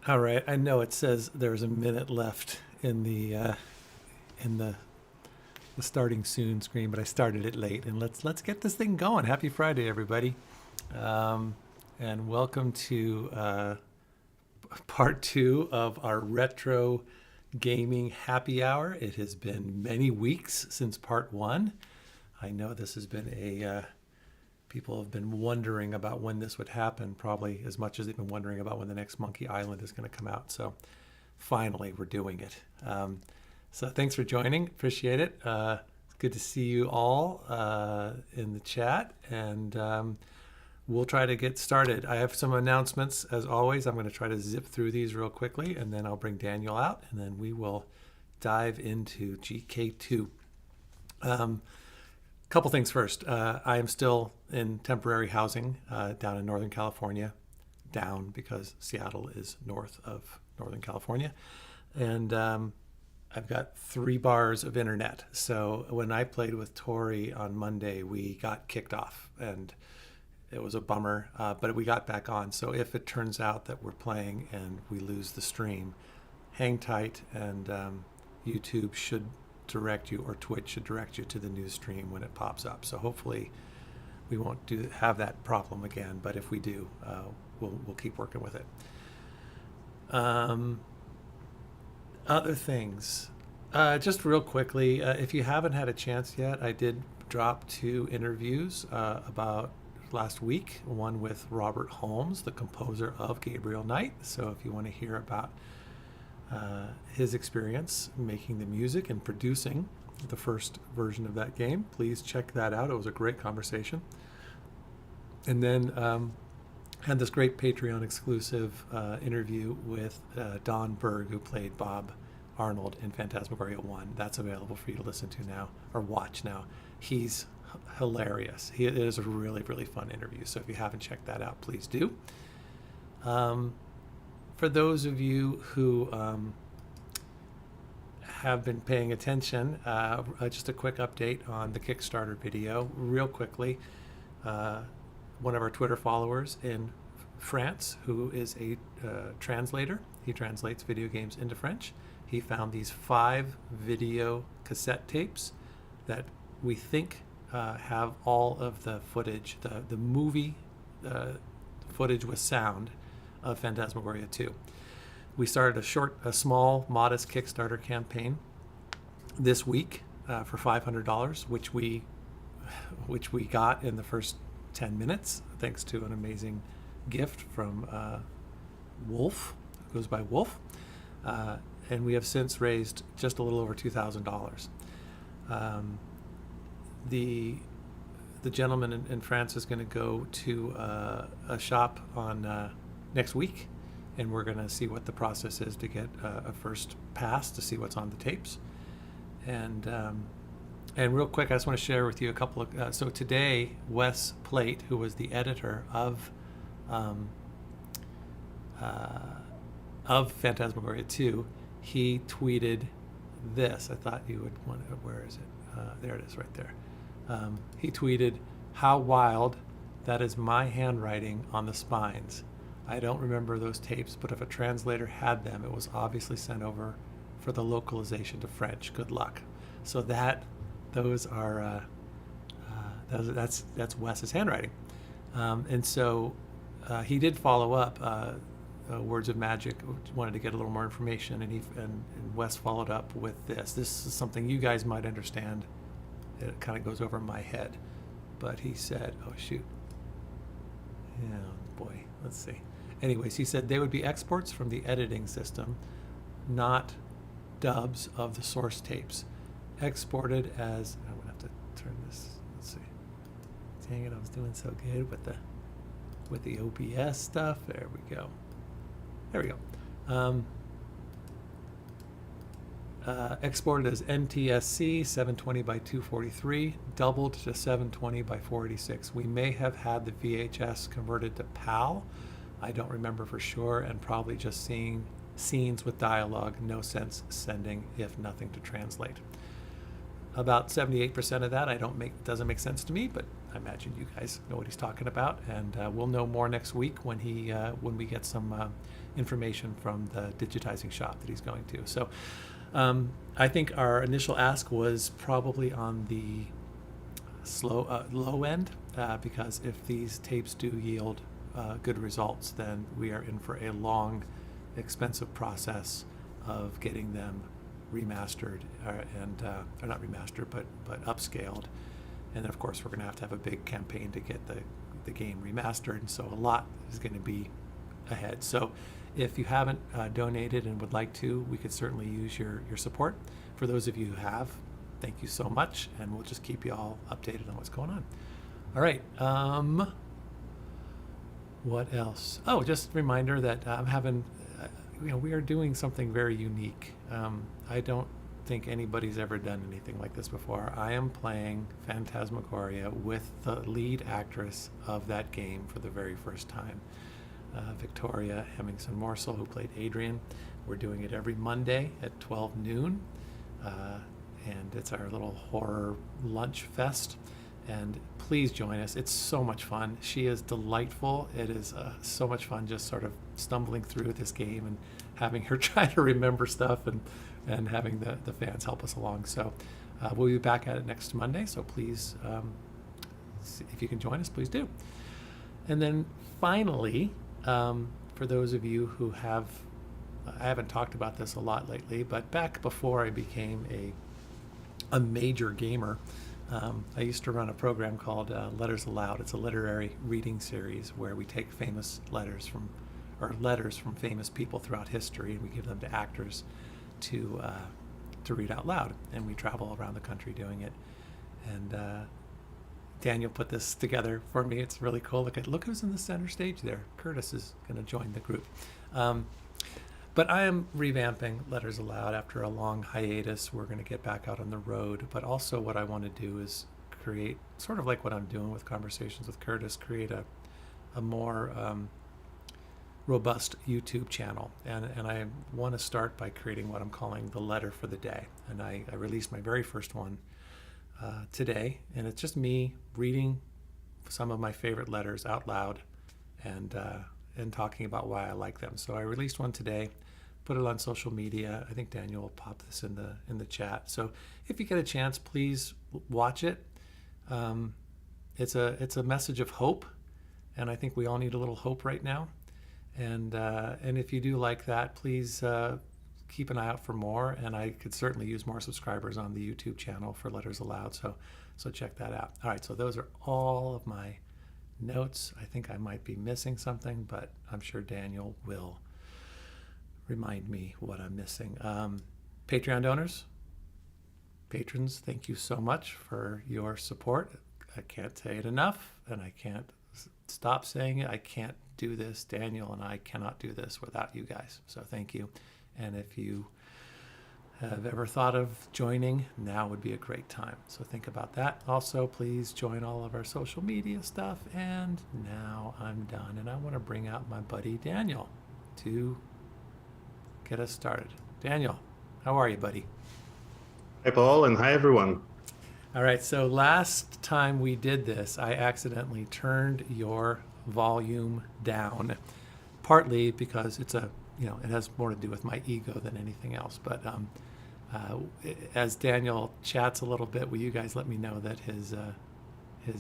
All right. I know it says there's a minute left in the starting soon screen, but I started it late. And let's get this thing going. Happy Friday, everybody, and welcome to part two of our retro gaming happy hour. It has been many weeks since part one. I know this has been people have been wondering about when this would happen, probably as much as they've been wondering about when the next Monkey Island is going to come out. So finally, we're doing it. So thanks for joining. Appreciate it. It's good to see you all in the chat. And we'll try to get started. I have some announcements, as always. I'm going to try to zip through these real quickly, and then I'll bring Daniel out, and then we will dive into GK2. Couple things first. I am still in temporary housing down in Northern California, down because Seattle is north of Northern California. And I've got 3 bars of internet. So when I played with Tori on Monday, we got kicked off, and it was a bummer, but we got back on. So if it turns out that we're playing and we lose the stream, hang tight, and YouTube should direct you, or Twitch should direct you to the new stream when it pops up. So hopefully we won't have that problem again, but if we do, we'll keep working with it. Other things, just real quickly, if you haven't had a chance yet, I did drop 2 interviews about last week, one with Robert Holmes, the composer of Gabriel Knight. So if you want to hear about his experience making the music and producing the first version of that game, please check that out. It was a great conversation. And then had this great Patreon exclusive interview with Don Berg, who played Bob Arnold in Phantasmagoria 1. That's available for you to listen to now, or watch now. He's hilarious. It is a really, really fun interview. So if you haven't checked that out, please do. For those of you who have been paying attention, just a quick update on the Kickstarter video. Real quickly, one of our Twitter followers in France, who is a translator, he translates video games into French. He found these 5 video cassette tapes that we think have all of the footage, the movie footage with sound of Phantasmagoria 2. We started a small, modest Kickstarter campaign this week for $500, which we got in the first 10 minutes, thanks to an amazing gift from Wolf, who goes by Wolf. And we have since raised just a little over $2,000. The gentleman in France is going to go to a shop on next week, and we're going to see what the process is to get a first pass to see what's on the tapes. And real quick, I just want to share with you a couple of... so today, Wes Plate, who was the editor of Phantasmagoria 2, he tweeted this. I thought you would want to... Where is it? There it is, right there. He tweeted, "How wild, that is my handwriting on the spines. I don't remember those tapes, but if a translator had them, it was obviously sent over for the localization to French. Good luck." So those are that's Wes's handwriting, and so he did follow up. Words of Magic wanted to get a little more information, and Wes followed up with this. This is something you guys might understand. It kind of goes over my head, but he said, "Oh shoot, yeah, boy, let's see." Anyways, he said they would be exports from the editing system, not dubs of the source tapes, exported as... I'm gonna have to turn this. Let's see. Dang it, I was doing so good with the OBS stuff. There we go. There we go. Exported as NTSC 720 by 243, doubled to 720 by 486. We may have had the VHS converted to PAL. I don't remember for sure, and probably just seeing scenes with dialogue. No sense sending if nothing to translate. About 78% of that doesn't make sense to me, but I imagine you guys know what he's talking about, and we'll know more next week when we get some information from the digitizing shop that he's going to. So I think our initial ask was probably on the low end, because if these tapes do yield good results, then we are in for a long, expensive process of getting them remastered, or not remastered, but upscaled. And then of course we're going to have a big campaign to get the game remastered, and so a lot is going to be ahead. So if you haven't donated and would like to, we could certainly use your support. For those of you who have, thank you so much, and we'll just keep you all updated on what's going on. All right. What else? Oh, just a reminder that I'm having, we are doing something very unique. I don't think anybody's ever done anything like this before. I am playing Phantasmagoria with the lead actress of that game for the very first time, Victoria Hemmingson Morsel, who played Adrian. We're doing it every Monday at 12 noon, and it's our little horror lunch fest. And please join us. It's so much fun. She is delightful. It is so much fun just sort of stumbling through this game and having her try to remember stuff, and having the fans help us along. So we'll be back at it next Monday. So please, if you can join us, please do. And then finally, for those of you who have, I haven't talked about this a lot lately, but back before I became a major gamer, I used to run a program called Letters Aloud. It's a literary reading series where we take famous letters from famous people throughout history, and we give them to actors to read out loud. And we travel around the country doing it. And Daniel put this together for me. It's really cool. Look who's in the center stage there. Curtis is going to join the group. But I am revamping Letters Aloud after a long hiatus. We're going to get back out on the road. But also what I want to do is create, sort of like what I'm doing with Conversations with Curtis, create a more robust YouTube channel. And I want to start by creating what I'm calling the letter for the day. And I released my very first one today. And it's just me reading some of my favorite letters out loud and talking about why I like them. So I released one today, put it on social media. I think Daniel will pop this in the chat. So if you get a chance, please watch it. It's a message of hope, and I think we all need a little hope right now. And if you do like that, please keep an eye out for more. And I could certainly use more subscribers on the YouTube channel for Letters Aloud. So check that out. All right, so those are all of my notes. I think I might be missing something, but I'm sure Daniel will remind me what I'm missing. Patreon donors, patrons, thank you so much for your support. I can't say it enough, and I can't stop saying it. I can't do this. Daniel and I cannot do this without you guys. So thank you. And if you have ever thought of joining, now would be a great time. So think about that. Also, please join all of our social media stuff. And now I'm done. And I want to bring out my buddy Daniel to get us started. Daniel, how are you, buddy? Hi, Paul, and hi, everyone. All right. So last time we did this, I accidentally turned your volume down, partly because it has more to do with my ego than anything else. But as Daniel chats a little bit, will you guys let me know that his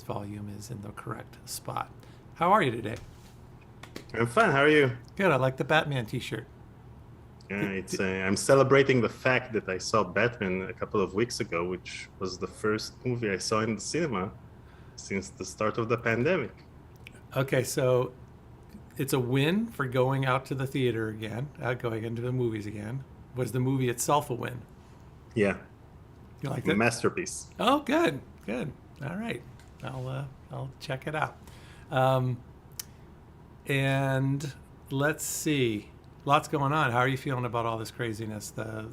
volume is in the correct spot? How are you today? I'm fine. How are you? Good. I like the Batman t-shirt. Yeah, I'm celebrating the fact that I saw Batman a couple of weeks ago, which was the first movie I saw in the cinema since the start of the pandemic. Okay, so it's a win for going out to the theater again, going into the movies again. Was the movie itself a win? Yeah. You liked it? Masterpiece. Oh, good. All right, I'll check it out. And let's see. Lots going on. How are you feeling about all this craziness? The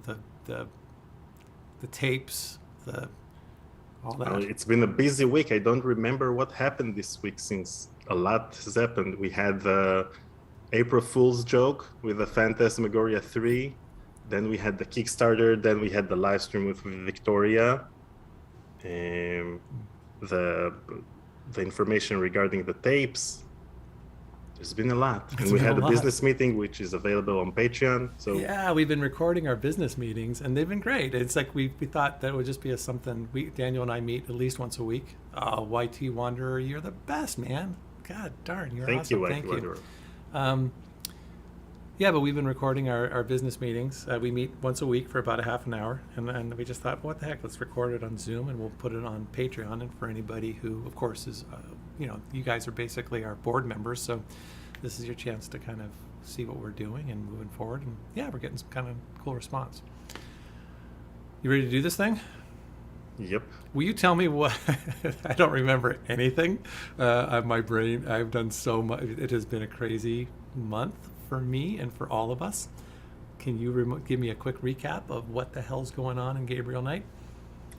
tapes, all that. Well, it's been a busy week. I don't remember what happened this week since a lot has happened. We had the April Fool's joke with the Phantasmagoria 3. Then we had the Kickstarter. Then we had the live stream with Victoria. The the information regarding the tapes. There's been a lot. There's And we been had a a lot. business meeting, which is available on Patreon. So Yeah, we've been recording our business meetings, and they've been great. It's like we thought that it would just be something. Daniel and I meet at least once a week. YT Wanderer, you're the best, man. God darn, you're thank awesome. you, Thank you. Wanderer. Yeah, but we've been recording our business meetings. We meet once a week for about a half an hour, and we just thought, what the heck, let's record it on Zoom, and we'll put it on Patreon. And for anybody who, of course, is, you guys are basically our board members, so this is your chance to kind of see what we're doing and moving forward. And yeah, we're getting some kind of cool response. You ready to do this thing? Yep. Will you tell me what? I don't remember anything. My brain, I've done so much. It has been a crazy month for me and for all of us. Can you give me a quick recap of what the hell's going on in Gabriel Knight?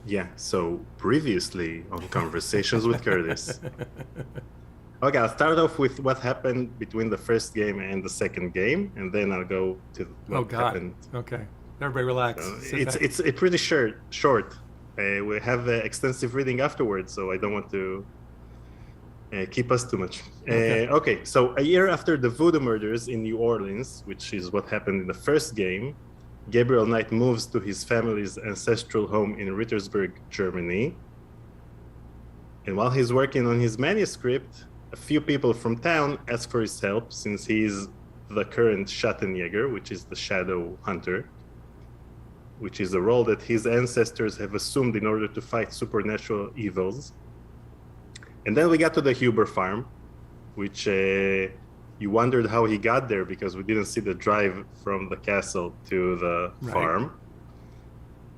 Yeah, so previously on Conversations with Curtis. Okay, I'll start off with what happened between the first game and the second game, and then I'll go to what happened. Okay. Everybody relax. It's pretty short. We have extensive reading afterwards, so I don't want to keep us too much. Okay, so a year after the voodoo murders in New Orleans, which is what happened in the first game, Gabriel Knight moves to his family's ancestral home in Rittersburg, Germany. And while he's working on his manuscript, a few people from town ask for his help since he's the current Schattenjäger, which is the shadow hunter, which is a role that his ancestors have assumed in order to fight supernatural evils. And then we got to the Huber farm, which you wondered how he got there because we didn't see the drive from the castle to the farm.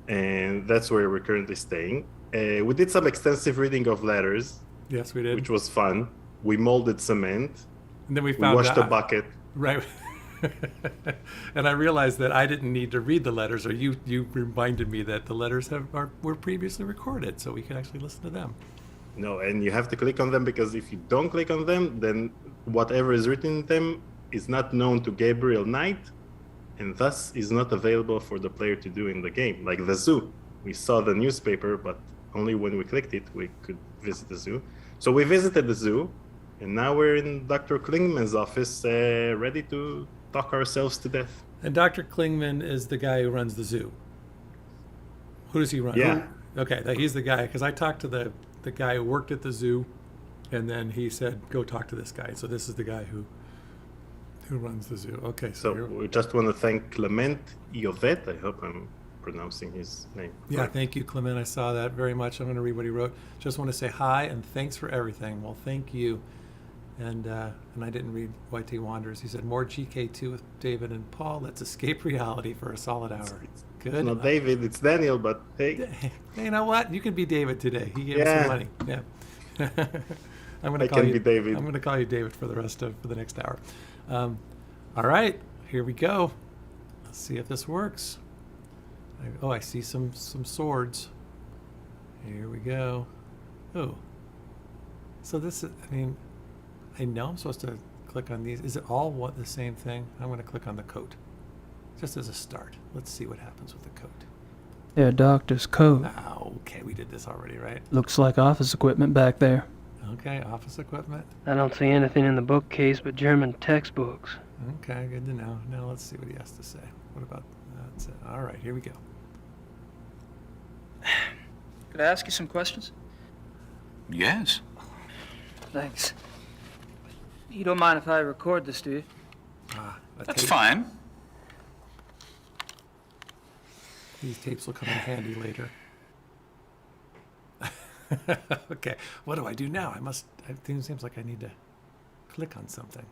And that's where we're currently staying. We did some extensive reading of letters. Yes, we did. Which was fun. We molded cement. And then we washed a bucket. Right. And I realized that I didn't need to read the letters, or you reminded me that the letters were previously recorded, so we could actually listen to them. No, and you have to click on them because if you don't click on them, then whatever is written in them is not known to Gabriel Knight, and thus is not available for the player to do in the game. Like the zoo. We saw the newspaper, but only when we clicked it, we could visit the zoo. So we visited the zoo, and now we're in Dr. Klingman's office, ready to talk ourselves to death. And Dr. Klingman is the guy who runs the zoo. Who does he run? Yeah. Okay, he's the guy, because I talked to the guy who worked at the zoo, and then he said, go talk to this guy. So this is the guy who runs the zoo. Okay, so we just want to thank Clement Iovet. I hope I'm pronouncing his name. Yeah, thank you, Clement. I saw that very much. I'm going to read what he wrote. Just want to say hi and thanks for everything. Well, thank you. And I didn't read YT Wanderers. He said, more GK2 with David and Paul. Let's escape reality for a solid hour. Good. It's not David, it's Daniel, but hey. Hey, you know what? You can be David today. He gave us some money. Yeah. I'm going to call you David. I'm going to call you David for the next hour. All right, here we go. Let's see if this works. I see some swords. Here we go. Oh. So this is, I know I'm supposed to click on these. Is it all the same thing? I'm going to click on the coat. Just as a start. Let's see what happens with the coat. Yeah, doctor's coat. Oh, okay, we did this already, right? Looks like office equipment back there. Okay, office equipment. I don't see anything in the bookcase but German textbooks. Okay, good to know. Now let's see what he has to say. What about that's it. All right, here we go. Could I ask you some questions? Yes. Thanks. You don't mind if I record this, do you? That's fine. These tapes will come in handy later. Okay, what do I do now? It seems like I need to click on something.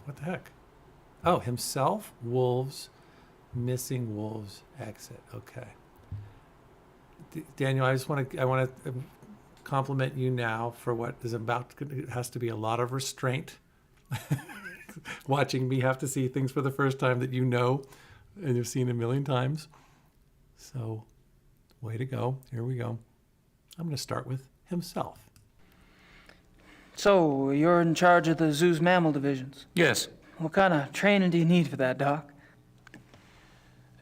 What the heck? Oh, himself, wolves, missing wolves, exit. Okay. Daniel, I want to compliment you now for what is it has to be a lot of restraint. Watching me have to see things for the first time that you know and you've seen a million times. So, way to go. Here we go. I'm going to start with himself. So, you're in charge of the zoo's mammal divisions? Yes. What kind of training do you need for that, Doc?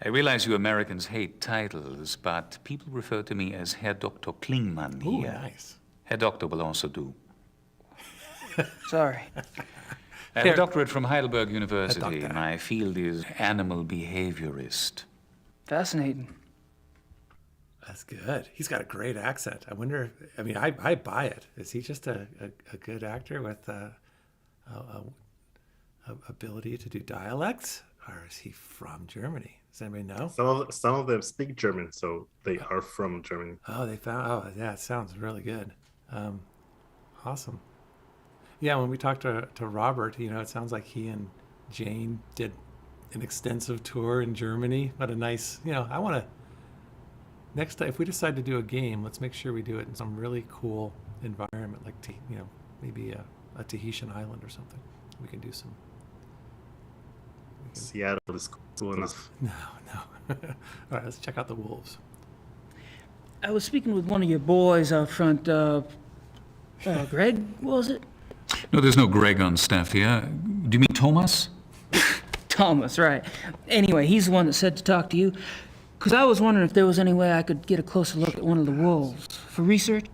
I realize you Americans hate titles, but people refer to me as Herr Dr. Klingman Ooh, here. nice. Herr Doctor will also do. Sorry. I have a doctorate from Heidelberg University. doctor. My field is animal behaviorist. Fascinating. That's good. He's got a great accent. I wonder, I mean, I buy it. Is he just a good actor with a ability to do dialects? Or is he from Germany? Does anybody know? Some of them speak German, so they are from Germany. Oh, yeah, it sounds really good. Awesome. Yeah, when we talked to Robert, it sounds like he and Jane did an extensive tour in Germany. What a nice, I want to, next time, if we decide to do a game, let's make sure we do it in some really cool environment, like, maybe a Tahitian island or something. We can do some. Seattle is cool enough. No. All right, let's check out the wolves. I was speaking with one of your boys out front, Greg, was it? No, there's no Greg on staff here. Do you mean Thomas? Thomas, right. Anyway, he's the one that said to talk to you. Because I was wondering if there was any way I could get a closer look at one of the wolves for research.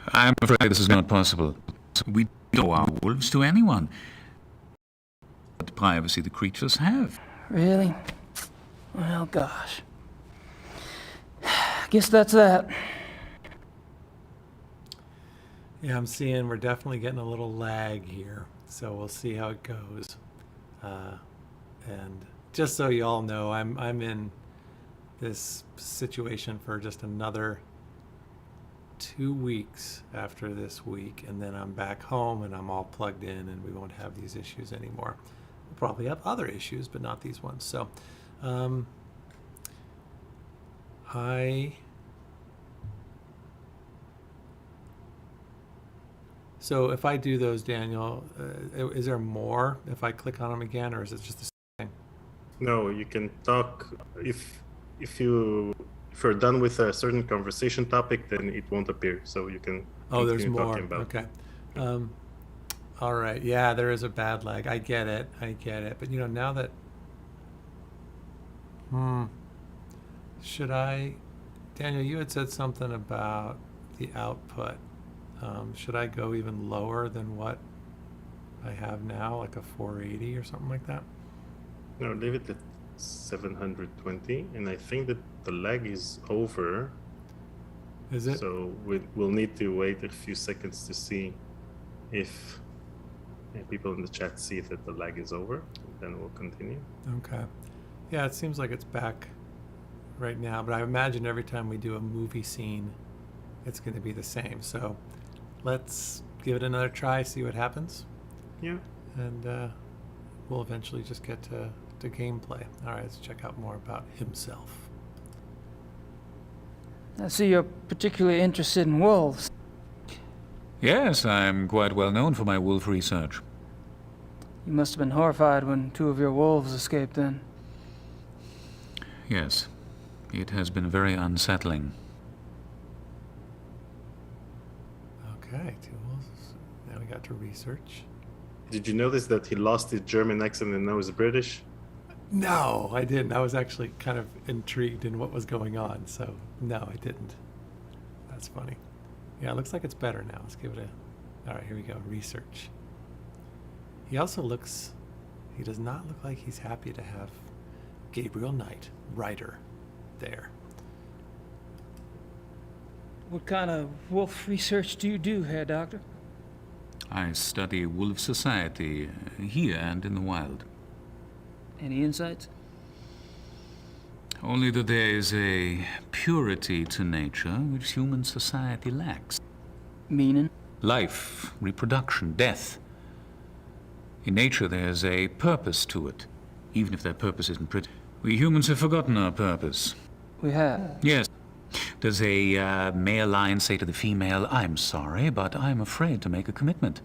I'm afraid this is not possible. We don't show our wolves to anyone. The privacy the creatures have. Really? Well, gosh. Guess that's that. Yeah, I'm seeing we're definitely getting a little lag here, so we'll see how it goes. And just so you all know, I'm in this situation for just another 2 weeks after this week, and then I'm back home and I'm all plugged in, and we won't have these issues anymore. We'll probably have other issues, but not these ones. So, So if I do those, Daniel, is there more if I click on them again, or is it just the same thing? No, you can talk if you're done with a certain conversation topic, then it won't appear. So you can. Oh, there's continue more. talking about. Okay. All right. Yeah, there is a bad lag. I get it. But now that, should I, Daniel? You had said something about the output. Should I go even lower than what I have now, like a 480 or something like that? No, leave it at 720, and I think that the lag is over. Is it? So we'll need to wait a few seconds to see if people in the chat see that the lag is over. Then we'll continue. Okay. Yeah, it seems like it's back right now, but I imagine every time we do a movie scene, it's going to be the same. So let's give it another try, see what happens. Yeah. And we'll eventually just get to gameplay. All right, let's check out more about himself. I see you're particularly interested in wolves. Yes, I'm quite well known for my wolf research. You must have been horrified when 2 of your wolves escaped then. Yes, it has been very unsettling. Okay, 2 wolves. Now we got to research. Did you notice that he lost his German accent and now he's British? No, I didn't. I was actually kind of intrigued in what was going on, so no, I didn't. That's funny. Yeah, it looks like it's better now. Let's give it a... All right, here we go. Research. He also looks... He does not look like he's happy to have Gabriel Knight, writer, there. What kind of wolf research do you do, Herr Doctor? I study wolf society here and in the wild. Any insights? Only that there is a purity to nature which human society lacks. Meaning? Life, reproduction, death. In nature there's a purpose to it, even if that purpose isn't pretty. We humans have forgotten our purpose. We have. Yes. Does a male lion say to the female, "I'm sorry, but I'm afraid to make a commitment"?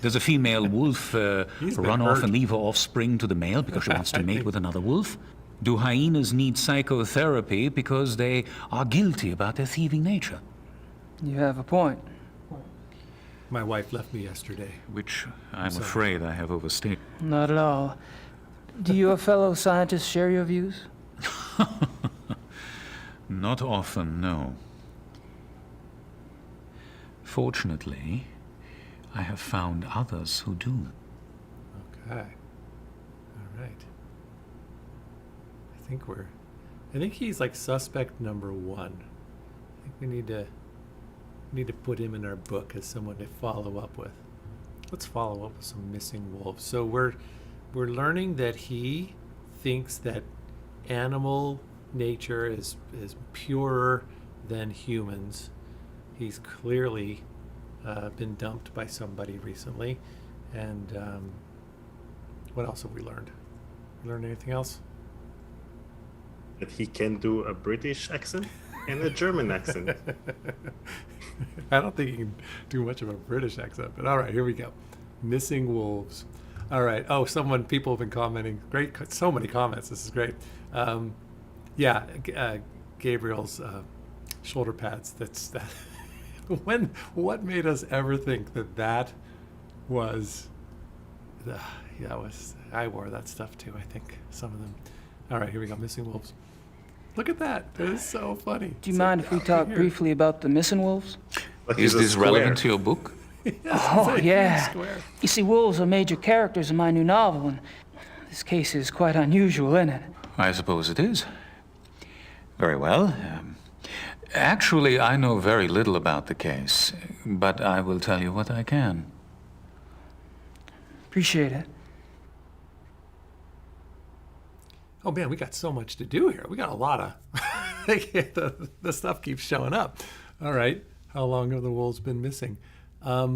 Does a female wolf run off and leave her offspring to the male because she wants to mate with another wolf? Do hyenas need psychotherapy because they are guilty about their thieving nature? You have a point. My wife left me yesterday. Which I'm afraid I have overstated. Not at all. Do your fellow scientists share your views? Not often, no. Fortunately, I have found others who do. Okay. All right. I think he's like suspect number 1. I think we need to put him in our book as someone to follow up with. Let's follow up with some missing wolves. So we're learning that he thinks that animal nature is purer than humans. He's clearly been dumped by somebody recently. And what else have we learned? We learned anything else? That he can do a British accent and a German accent. I don't think he can do much of a British accent, but all right, here we go. Missing wolves. All right. Oh, people have been commenting. Great. So many comments. This is great. Gabriel's shoulder pads. That. What made us ever think that was? I wore that stuff too. I think some of them. All right, here we go. Missing wolves. Look at that. That is so funny. Do you mind if we talk briefly about the missing wolves? Like Is he's a this square. relevant to your book? Yes, Oh, it's a huge yeah. square. You see, wolves are major characters in my new novel, and this case is quite unusual, isn't it? I suppose it is. Very well. Actually, I know very little about the case, but I will tell you what I can. Appreciate it. Oh man, we got so much to do here. We got a lot of the stuff keeps showing up. All right, how long have the wolves been missing? Yeah,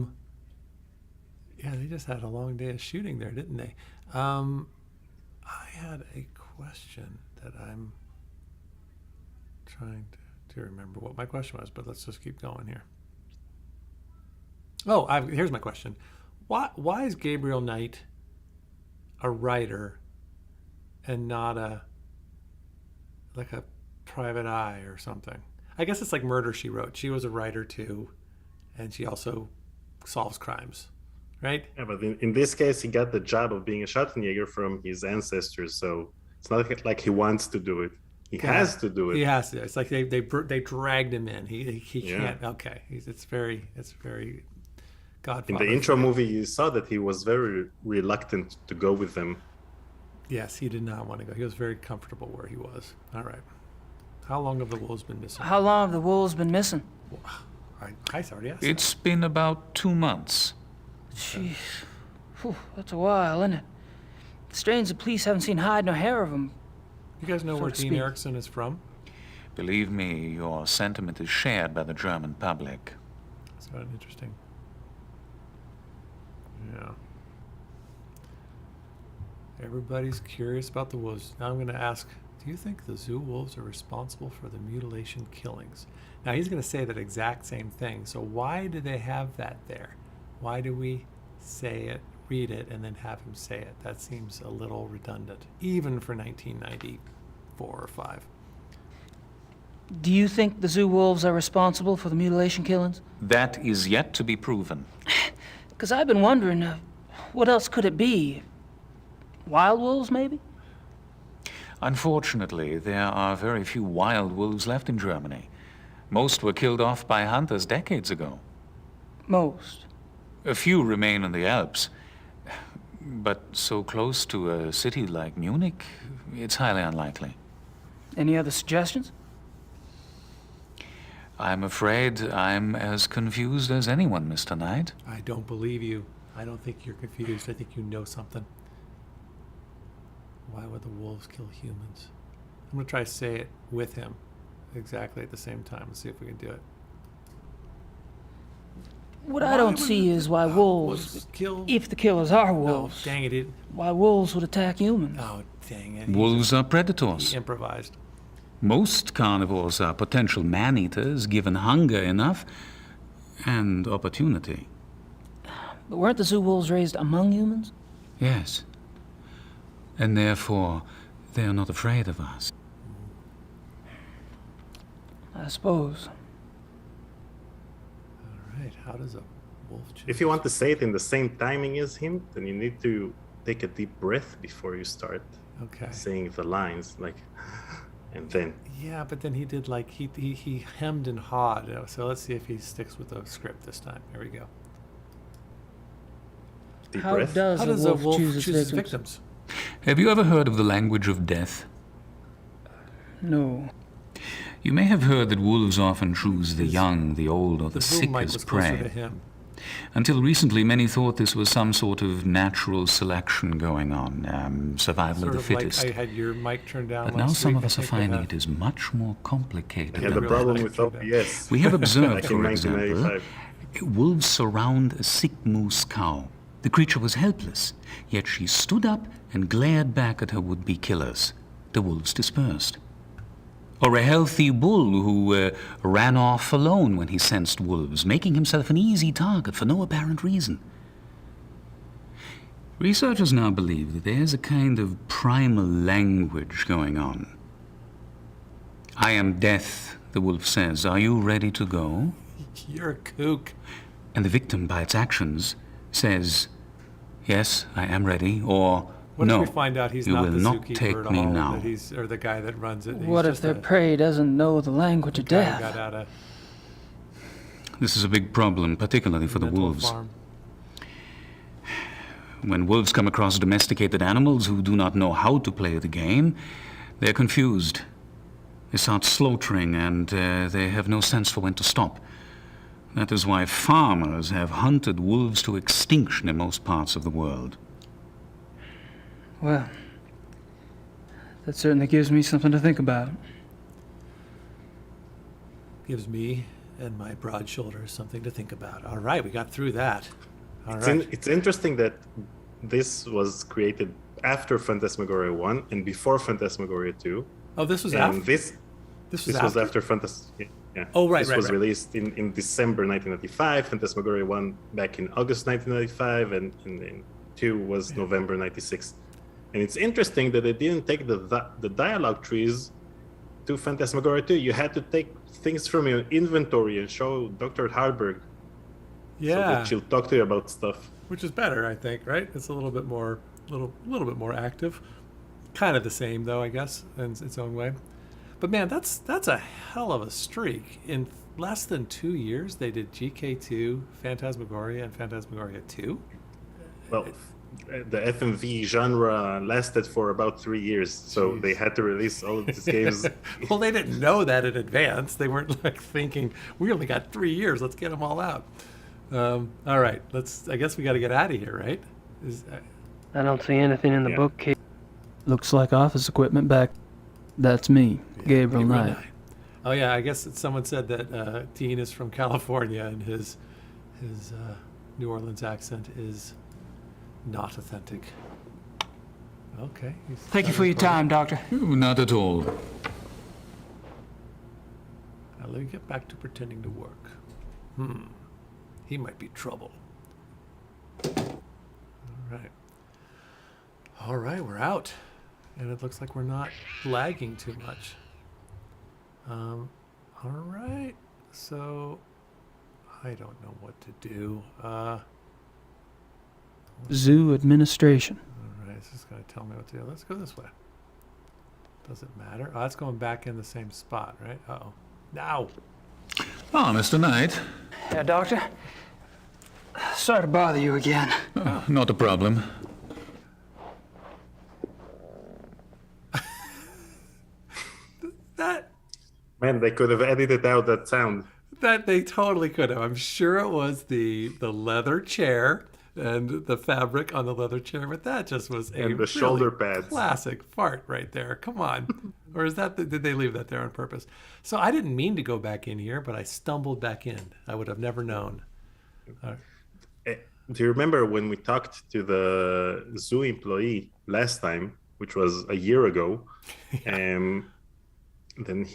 they just had a long day of shooting there, didn't they? I had a question that I'm trying to remember what my question was, but let's just keep going here. Oh, here's my question. Why is Gabriel Knight a writer and not a private eye or something? I guess it's like Murder, She Wrote. She was a writer too, and she also solves crimes, right? Yeah, but in this case, he got the job of being a Schottenjäger from his ancestors, so it's not like he wants to do it. He has to do it. He has to. It's like they dragged him in. He Yeah. can't. Okay, it's very In Godfather. the intro movie, you saw that he was very reluctant to go with them. Yes, he did not want to go. He was very comfortable where he was. All right. How long have the wolves been missing? How long have the wolves been missing? I already asked. It's been about 2 months. Jeez. Whew, that's a while, isn't it? It's strange the police haven't seen hide nor hair of him. You guys know so where to Dean speak. Erickson is from? Believe me, your sentiment is shared by the German public. That's kind of interesting. Yeah. Everybody's curious about the wolves. Now I'm going to ask, do you think the zoo wolves are responsible for the mutilation killings? Now he's going to say that exact same thing. So why do they have that there? Why do we say it, read it, and then have him say it? That seems a little redundant, even for 1994 or 5. Do you think the zoo wolves are responsible for the mutilation killings? That is yet to be proven. Because I've been wondering, what else could it be? Wild wolves, maybe? Unfortunately, there are very few wild wolves left in Germany. Most were killed off by hunters decades ago. Most. A few remain in the Alps. But so close to a city like Munich, it's highly unlikely. Any other suggestions? I'm afraid I'm as confused as anyone, Mr. Knight. I don't believe you. I don't think you're confused. I think you know something. Why would the wolves kill humans? I'm going to try to say it with him exactly at the same time. Let's see if we can do it. What I don't would see is why wolves, kill? if the killers are Oh, wolves, dang it. why wolves would attack humans. Oh, dang it. Wolves are predators. He improvised. Most carnivores are potential man-eaters given hunger enough and opportunity. But weren't the zoo wolves raised among humans? Yes. And therefore, they are not afraid of us. I suppose. All right. How does a wolf choose? If you want to say it in the same timing as him, then you need to take a deep breath before you start Okay. saying the lines. Like, And then Yeah, but then he did like he hemmed and hawed. So let's see if he sticks with the script this time. Here we go. deep How breath. does, How does a a wolf wolf choose choose its his victims? victims? Have you ever heard of the language of death? No. You may have heard that wolves often choose the young, the old, or the The sick boom mic as was closer to prey. him. Until recently, many thought this was some sort of natural selection going on, survival Sort of the of like fittest. I had your mic turned down But now last some week. of I us are think they finding have- it is much more complicated I had a than really problem that. like with turned down. OPS. We have observed, back in for example, 1995. wolves surround a sick moose cow. The creature was helpless, yet she stood up and glared back at her would-be killers. The wolves dispersed. Or a healthy bull who ran off alone when he sensed wolves, making himself an easy target for no apparent reason. Researchers now believe that there's a kind of primal language going on. "I am death," the wolf says. "Are you ready to go?" You're a kook. And the victim, by its actions, says, "Yes, I am ready," or What "No, if we find out he's you not will the not zookeeper take at me all? now." That he's or the guy that runs it. He's What if just their a prey doesn't know the language of guy who death? got out of This is a big problem, particularly for the mental wolves. farm. When wolves come across domesticated animals who do not know how to play the game, they're confused. They start slaughtering, and they have no sense for when to stop. That is why farmers have hunted wolves to extinction in most parts of the world. Well, that certainly gives me something to think about. Gives me and my broad shoulders something to think about. All right, we got through that. All It's, right. it's interesting that this was created after Phantasmagoria 1 and before Phantasmagoria 2. Oh, this was And after. this This this was after Phantasmagoria. Yeah. Oh, right, This right, was right. released in December 1995. Phantasmagoria 1 back in August 1995, and 2 was November 96. And it's interesting that they didn't take the dialogue trees to Phantasmagoria 2. You had to take things from your inventory and show Dr. Harburg so Yeah, that she'll talk to you about stuff. which is better, I think. Right? It's a little bit more, little bit more active. Kind of the same, though, I guess, in its own way. But man, that's a hell of a streak. In less than 2 years, they did GK2, Phantasmagoria, and Phantasmagoria 2. Well, the FMV genre lasted for about 3 years, so Jeez. they had to release all of these games. Well, they didn't know that in advance. They weren't like thinking, we only got 3 years. Let's get them all out. All right, I guess we got to get out of here, right? I don't see anything in the Yeah. bookcase. Looks like office equipment back. That's me, Gabriel Gabriel Knight. Oh yeah, I guess someone said that Dean is from California and his New Orleans accent is not authentic. Okay. Thank you for your time, Doctor. Not at all. Now let me get back to pretending to work. He might be trouble. All right, we're out. And it looks like we're not lagging too much. All right. So I don't know what to do. Zoo administration. All right, it's just going to tell me what to do. Let's go this way. Doesn't matter. Oh, that's going back in the same spot, right? Uh-oh. Now. Ah, Mr. Knight. Yeah, Doctor? Sorry to bother you again. Not a problem. That Man, they could have edited out that sound. they totally could have. I'm sure it was the leather chair and the fabric on the leather chair, but that just was a And the really shoulder pads. classic fart right there. Come on. Or is that did they leave that there on purpose? So I didn't mean to go back in here, but I stumbled back in. I would have never known. Do you remember when we talked to the zoo employee last time, which was a year ago? Then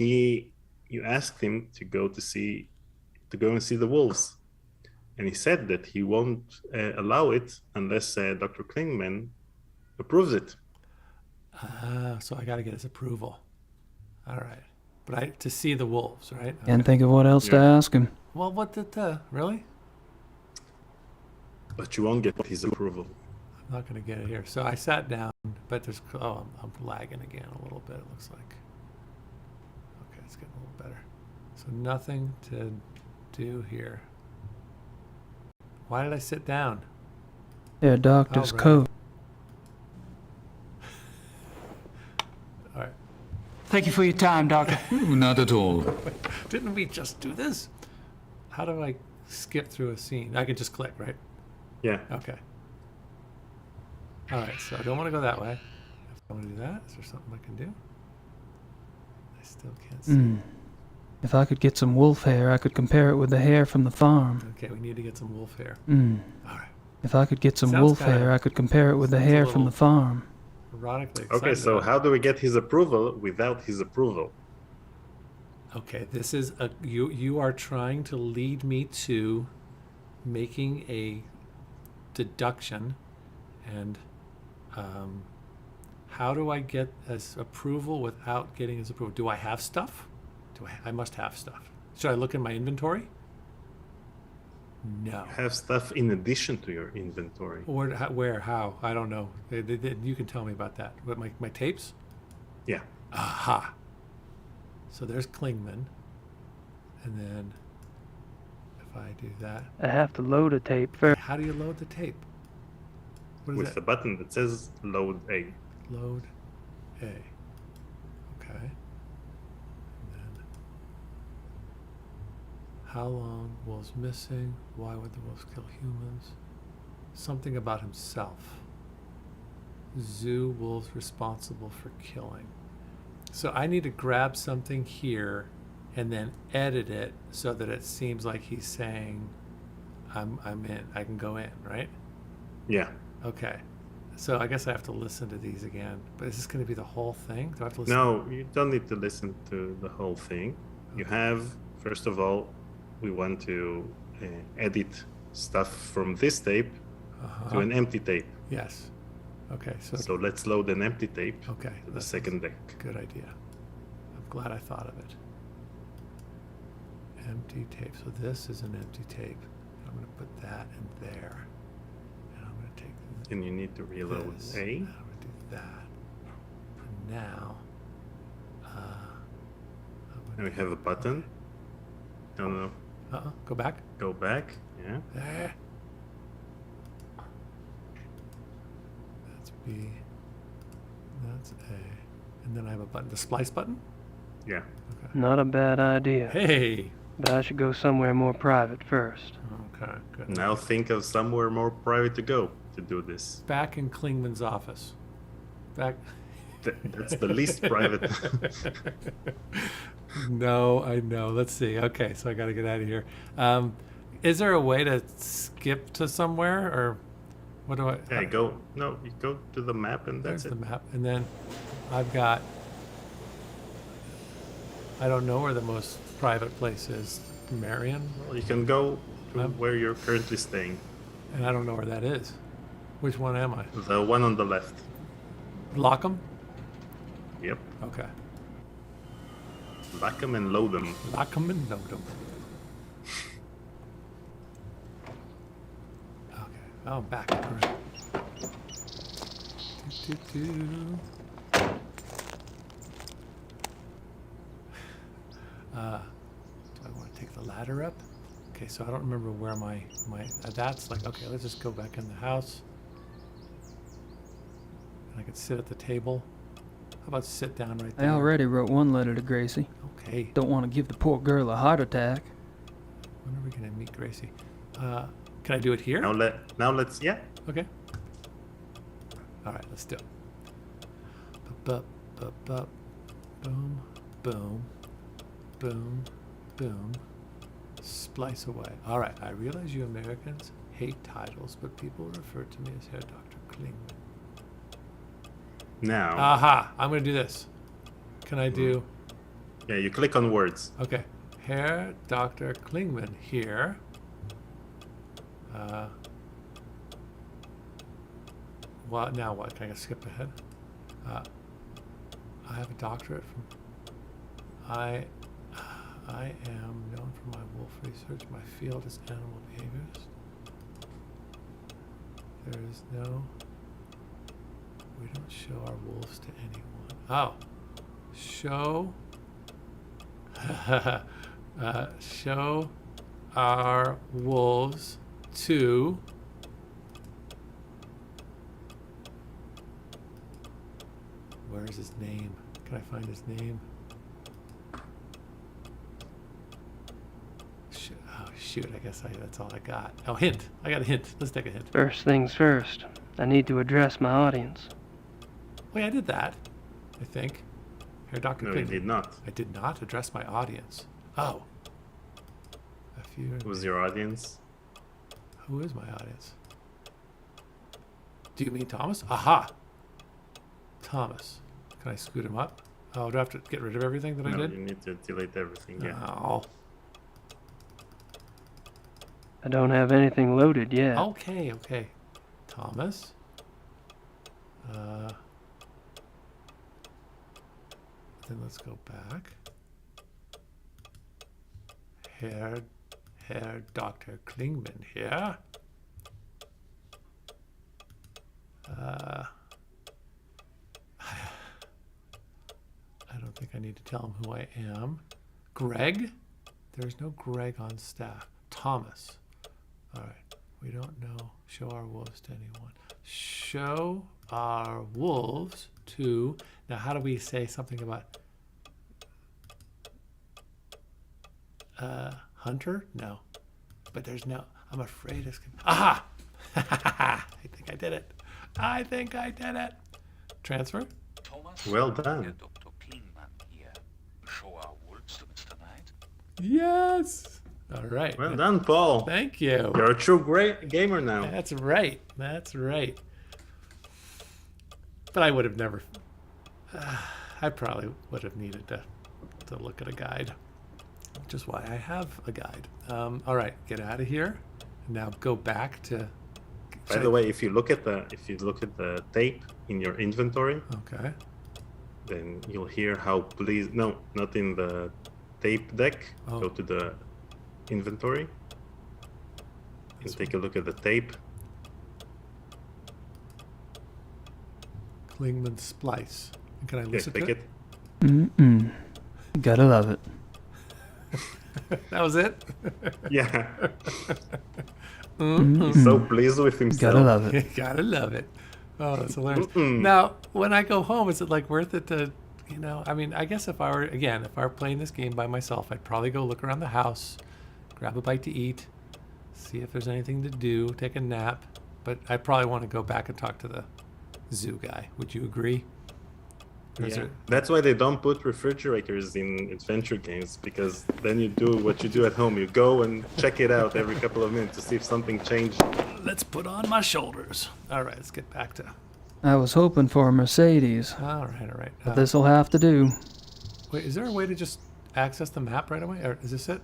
you asked him to go and see the wolves, and he said that he won't allow it unless Dr. Klingman approves it. So I got to get his approval. All right. But to see the wolves, right? Can't think of what else to Yeah. ask him. Well, what did really? But you won't get his approval. I'm not going to get it here. So I sat down, but I'm lagging again a little bit, it looks like. it's getting a little better. So nothing to do here. Why did I sit down? Yeah, doctor's Oh, right. coat. All right. Thank you for your time, Doctor. Not at all. Didn't we just do this? How do I skip through a scene? I can just click, right? Yeah. Okay. All right, so I don't want to go that way. If I want to do that, is there something I can do? I still can't see. If I could get some wolf hair, I could compare it with the hair from the farm. Okay, we need to get some wolf hair. All right. If I could get some Sounds wolf kinda- hair, I could compare it with the sounds a hair from the little- farm. Erotically Okay, excited so about how do we get his approval without his approval? it. Okay, this is a you are trying to lead me to making a deduction, and how do I get his approval without getting his approval? Do I have stuff? I must have stuff. Should I look in my inventory? No. Have stuff in addition to your inventory. Where? How? I don't know. You can tell me about that. What, my tapes? Yeah. Aha. So there's Klingman. And then if I do that, I have to load a tape first. how do you load the tape? What is With that? the button that says load A. Load A. Okay. And then how long? Wolves missing. Why would the wolves kill humans? Something about himself. Zoo wolves responsible for killing. So I need to grab something here and then edit it so that it seems like he's saying I'm in. I can go in, right? Yeah. Okay. So I guess I have to listen to these again. But is this going to be the whole thing? Do I have to listen? No, you don't need to listen to the whole thing. You have, first of all, we want to edit stuff from this tape to an empty tape. Yes. Okay. So let's load an empty tape Okay. to the that's second deck. a good idea. I'm glad I thought of it. Empty tape. So this is an empty tape. I'm going to put that in there. And I'm going to take And you need to reload this. A. And I'm going to do that. And now, And we have a button. No, go back. go back. Yeah. There. That's B. That's A. And then I have a button. The splice button? Yeah. Not a bad idea, Hey! but I should go somewhere more private first. Okay, good. Now think of somewhere more private to go to do this. Back in Klingman's office. Back. That's the least private. No, I know. Let's see. Okay, so I got to get out of here. Is there a way to skip to somewhere, or what do I? Yeah, go. No, you go to the map and There's that's the it. map, and then I've got. I don't know where the most private place is. Marion, Well, you can go to Um, where you're currently staying. and I don't know where that is. Which one am I? The one on the left. Lock 'em? Yep. Okay. Lock them and load them. Lock 'em and load 'em. Okay. Oh, I'm back. All right. Do. Do I want to take the ladder up? Okay, so I don't remember where my that's like, okay, let's just go back in the house. And I could sit at the table. How about sit down right I there? already wrote one letter to Gracie. Okay. Don't want to give the poor girl a heart attack. When are we gonna meet Gracie? Can I do it here? Now let's yeah. Okay. All right, let's do it. Bup, bup, bup, boom, boom, boom, boom. Splice away. All right, I realize you Americans hate titles, but people refer to me as Herr Dr. Klingman. Now, Aha! I'm gonna do this. Can I do? yeah, you click on words. Okay. Herr Dr. Klingman here. Well, now what? Can I skip ahead? I have a doctorate from. I am known for my wolf research. My field is animal behaviorist. There is no. We don't show our wolves to anyone. Oh, show Show our wolves to where's his name? Can I find his name? Oh shoot, I guess that's all I got. Oh, hint. I got a hint. Let's take a hint. First things first, I need to address my audience. Wait, I did that, I think. Here, Dr. No, you Klingman. did not. I did not address my audience. Oh. Who's your audience? Who is my audience? Do you mean Thomas? Aha! Thomas. Can I scoot him up? Oh, do I have to get rid of everything that I No, did? you need to delete everything. Yeah. Oh. I don't have anything loaded yet. Okay, okay. Thomas. Then let's go back. Herr Dr. Klingman here. I don't think I need to tell him who I am. Greg? There's no Greg on staff. Thomas. All right. We don't know. Show our wolves to anyone. Show our wolves to... Now, how do we say something about... Hunter? No. But there's no... I'm afraid it's... Aha! I think I did it. I think I did it. Transfer? Thomas? Well done. Dr. Klingman here. Show our wolves to Mr. Knight. Yes! All right. Well done, Paul. Thank you. You're a true great gamer now. That's right. That's right. But I would have never... I probably would have needed to look at a guide. Which is why I have a guide. All right. Get out of here. Now go back to... By the way, if you look at the tape in your inventory, Okay. then you'll hear how please. No, not in the tape deck. Oh. Go to the inventory and This take a look at the tape. Klingman Splice. Can I Yeah, listen take to it? it. Mm-mm. Gotta love it. That was it? Yeah, Mm-mm. he's so pleased with himself. Gotta love it. Gotta love it. Oh, that's hilarious. Mm-mm. Now, when I go home, is it like worth it to, I mean, I guess if I were playing this game by myself, I'd probably go look around the house, grab a bite to eat, see if there's anything to do, take a nap. But I probably want to go back and talk to the zoo guy. Would you agree? Or is Yeah. it- That's why they don't put refrigerators in adventure games, because then you do what you do at home. You go and check it out every couple of minutes to see if something changed. Let's put on my shoulders. All right, let's get back to. I was hoping for a Mercedes, All right, all right. but this'll have to do. Wait, is there a way to just access the map right away? Or is this it?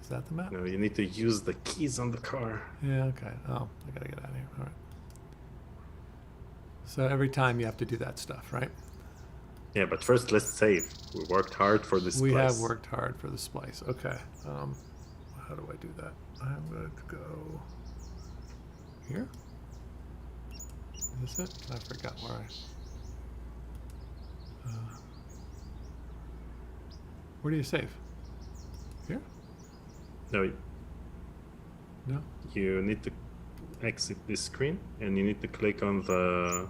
Is that the map? No, you need to use the keys on the car. Yeah, okay. Oh, I gotta get out of here. All right. So every time you have to do that stuff, right? Yeah, but first let's save. We worked hard for this We place. have worked hard for the splice. Okay. How do I do that? I'm going to go here. Is this it? I forgot where where do you save? Here? No, No? you need to exit this screen and you need to click on the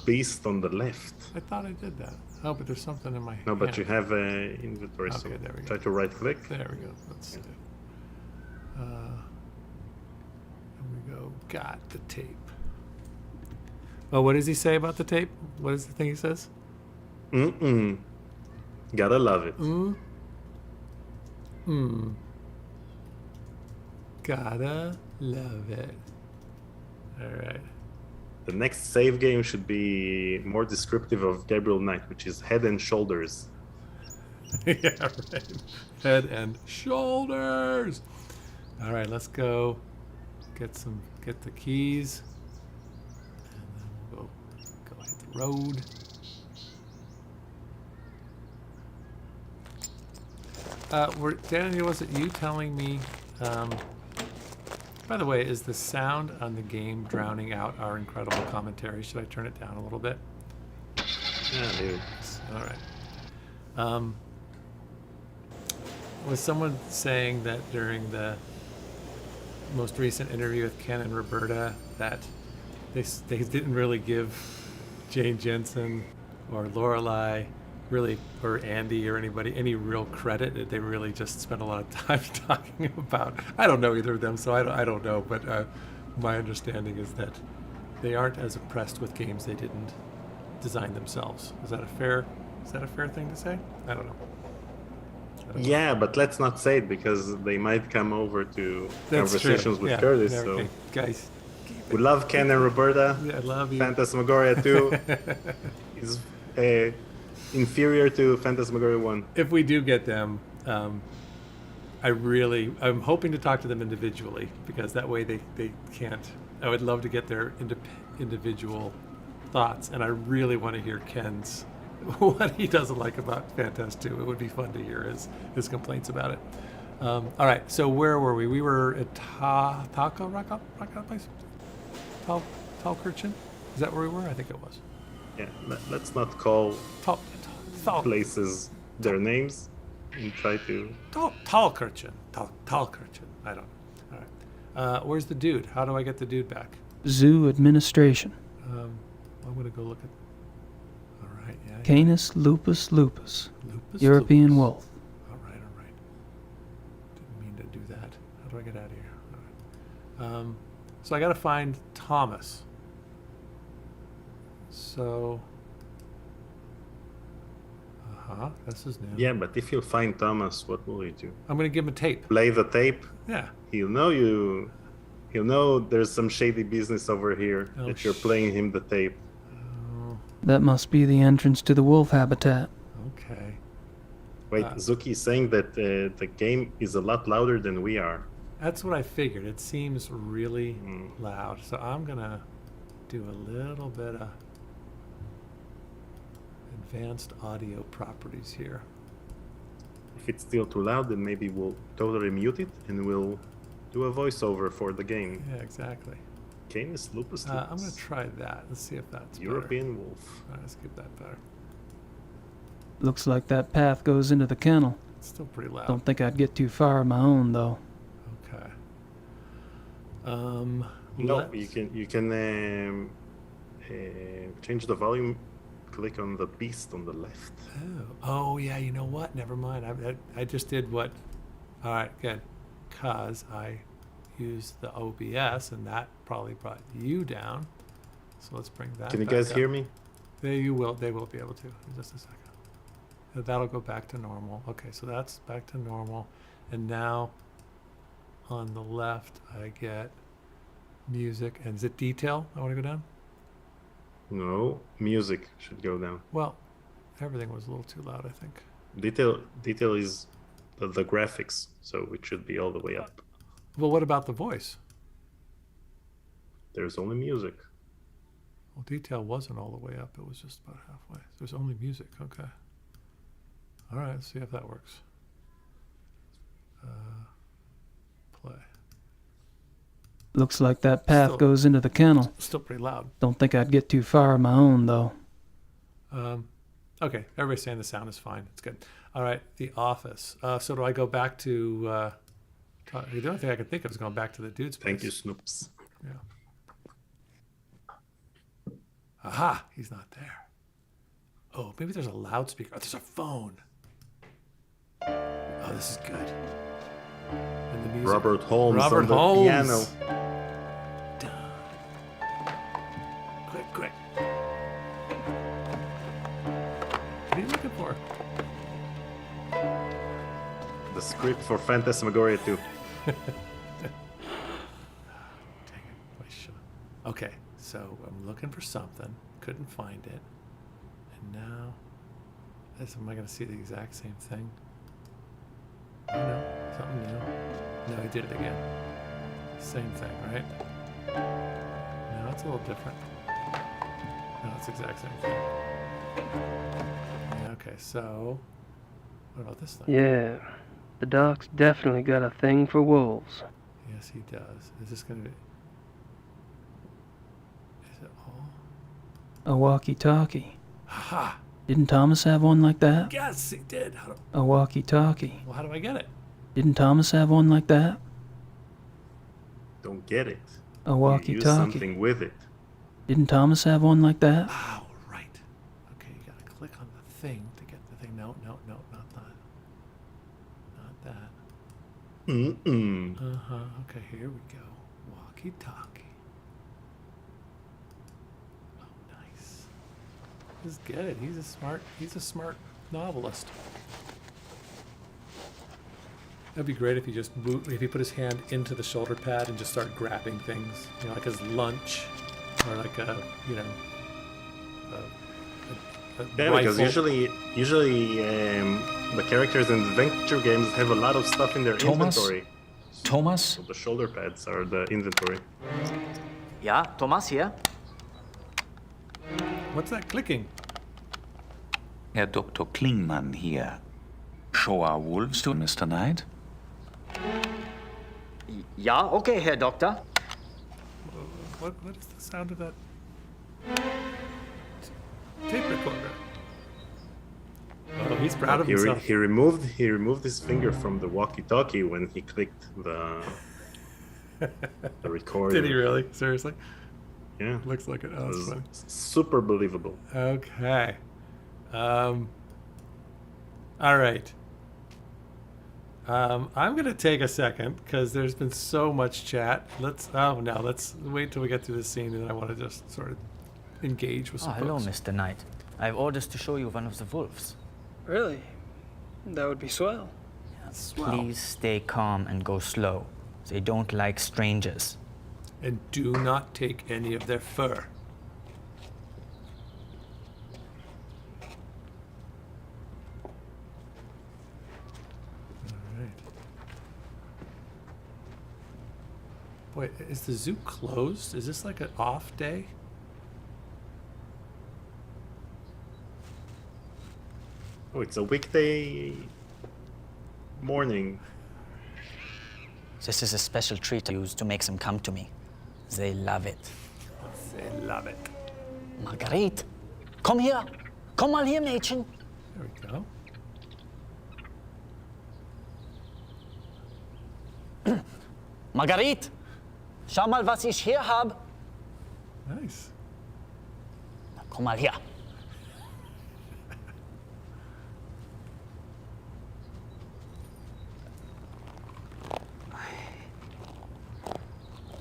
beast on the left. I thought I did that. Oh, but there's something in my No, but hand. you have a inventory, so Okay, there we go. try to right click. There we go. Let's see. And we go, got the tape. Oh, what does he say about the tape? What is the thing he says? Mm-mm. Gotta love it. Gotta love it. All right. The next save game should be more descriptive of Gabriel Knight, which is Head and Shoulders. Yeah, right. Head and shoulders. All right, let's go get the keys. And then we'll go hit the road. Daniel, was it you telling me? By the way, is the sound on the game drowning out our incredible commentary? Should I turn it down a little bit? Yeah, dude. All right. Was someone saying that during the most recent interview with Ken and Roberta that they didn't really give Jane Jensen or Lorelai really, or Andy or anybody, any real credit? That they really just spent a lot of time talking about. I don't know either of them, so I don't know. But my understanding is that they aren't as impressed with games they didn't design themselves. Is that a fair thing to say? I don't know. Yeah, but let's not say it because they might come over to That's conversations true. with Yeah. Curtis. Yeah, So okay. Guys, we love Ken and Roberta. I love you. Phantasmagoria 2 is inferior to Phantasmagoria 1. If we do get them, I'm hoping to talk to them individually because that way they can't. I would love to get their individual thoughts, and I really want to hear Ken's what he doesn't like about Phantas 2. It would be fun to hear his complaints about it. All right, so where were we? We were at Taco Rock Place? Talkirchen? Is that where we were? I think it was. Yeah, let's not call Tal places their names and try to. Talkirchen. Talkirchen. I don't know. All right. Where's the dude? How do I get the dude back? Zoo administration. I'm going to go look at. All right, yeah. Canis lupus lupus. Lupus, European lupus. wolf. All right. Didn't mean to do that. How do I get out of here? All right. So I got to find Thomas. So. That's his name. Yeah, but if you find Thomas, what will you do? I'm going to give him a tape. Play the tape? Yeah. He'll know there's some shady business over here Oh, that you're playing him the tape. That must be the entrance to the wolf habitat. Okay. Wait, Zuki is saying that the game is a lot louder than we are. That's what I figured. It seems really loud. So I'm going to do a little bit of advanced audio properties here. If it's still too loud, then maybe we'll totally mute it and we'll do a voiceover for the game. Yeah, exactly. Canis lupus I'm lupus. going to try that. Let's see if that's European better. wolf. All right, let's get that better. Looks like that path goes into the kennel. It's still pretty loud. Don't think I'd get too far on my own, though. Okay. No, let's- you can change the volume. Click on the beast on the left. Oh yeah, you know what? Never mind. I just did what. All right, good. Cause I used the OBS, and that probably brought you down. So let's bring that. Can you back guys up. hear me? They will be able to in just a second. That'll go back to normal. Okay, so that's back to normal, and now on the left I get music, and is it detail? I want to go down. No, music should go down. Well, everything was a little too loud, I think. Detail is the graphics, so it should be all the way up. Well, what about the voice? There's only music. Well, detail wasn't all the way up. It was just about halfway. There's only music. Okay. All right, let's see if that works. Play. Looks like that path Still- goes into the kennel. Still pretty loud. Don't think I'd get too far on my own, though. Okay, everybody's saying the sound is fine. It's good. All right, The Office. So do I go back to... the only thing I could think of is going back to the dude's place. Thank you, Snoops. Yeah. Aha, he's not there. Oh, maybe there's a loudspeaker. Oh, there's a phone. Oh, this is good. And the music. Robert Holmes Robert on the Holmes. piano. Quick. What are you looking for? The script for Phantasmagoria 2. Dang it. Okay, so I'm looking for something. Couldn't find it. And now, am I going to see the exact same thing? Oh no, something new. No, he did it again. Same thing, right? No, it's a little different. No, it's the exact same thing. Yeah, okay, so what about this thing? Yeah, the doc's definitely got a thing for wolves. Yes, he does. Is this going to be... Is it all? A walkie-talkie. Aha! Didn't Thomas have one like that? Yes, he did. A walkie-talkie. Well, how do I get it? Didn't Thomas have one like that? Don't get it. A You use walkie-talkie. something with it. Didn't Thomas have one like that? Oh, right. Okay, you gotta click on the thing to get the thing. No, not that. Not that. Mm-mm. Uh-huh. Okay, here we go. Walkie-talkie. Oh, nice. This is good. He's a smart novelist. That'd be great if he just if he put his hand into the shoulder pad and just started grabbing things, you know, like his lunch, or like a Yeah, because rifle. usually the characters in adventure games have a lot of stuff in their Thomas? inventory. Thomas? So the shoulder pads are the inventory. Ja, Thomas hier. What's that clicking? Herr Dr. Klingman here. Show our wolves to Mr. Knight? Ja, okay, Herr Doktor. What is the sound of that tape recorder? Oh, he's proud of himself. He removed his finger from the walkie-talkie when he clicked the recorder. Did he really? Seriously? Yeah. Looks like it. Oh, It that's was funny. super believable. Okay. All right. I'm gonna take a second because there's been so much chat. Let's wait till we get through this scene, and I want to just sort of engage with Oh, some hello, folks. Mr. Knight. I have orders to show you one of the wolves. Really? That would be swell. Swell. Please stay calm and go slow. They don't like strangers. And do not take any of their fur. All right. Wait, is the zoo closed? Is this like an off day? Oh, it's a weekday morning. This is a special treat I use to make them come to me. They love it. They love it. Marguerite, komm hier. Komm mal hier, Mädchen. There we go. Marguerite, schau mal, was ich hier habe. Nice. Komm mal her.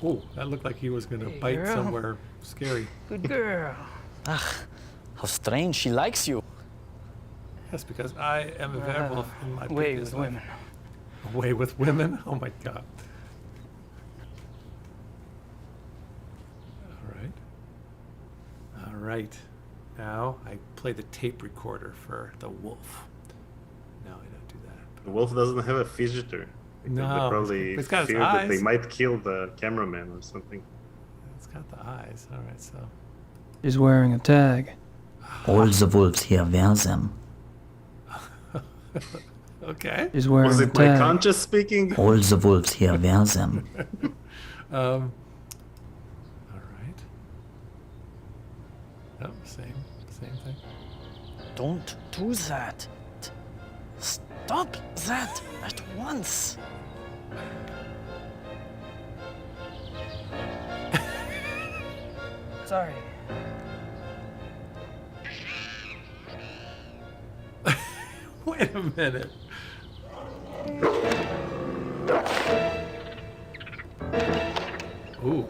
Oh, that looked like he was gonna bite girl. somewhere scary. Good girl. How strange, she likes you. Yes, because I am a werewolf in my Way previous with life. women. Away with women? Oh my god. All right. Now I play the tape recorder for the wolf. No, I don't do that. The wolf doesn't have a fidgeter. Because No, they probably it's got its fear that they eyes. might kill the cameraman or something. It's got the eyes. All right, so. He's wearing a tag. All the wolves here wear them. Okay. He's wearing Was a it my tag. conscious speaking? All the wolves here wear them. All right. Oh, same thing. Don't do that. Stop that at once. Sorry. Wait a minute. Ooh.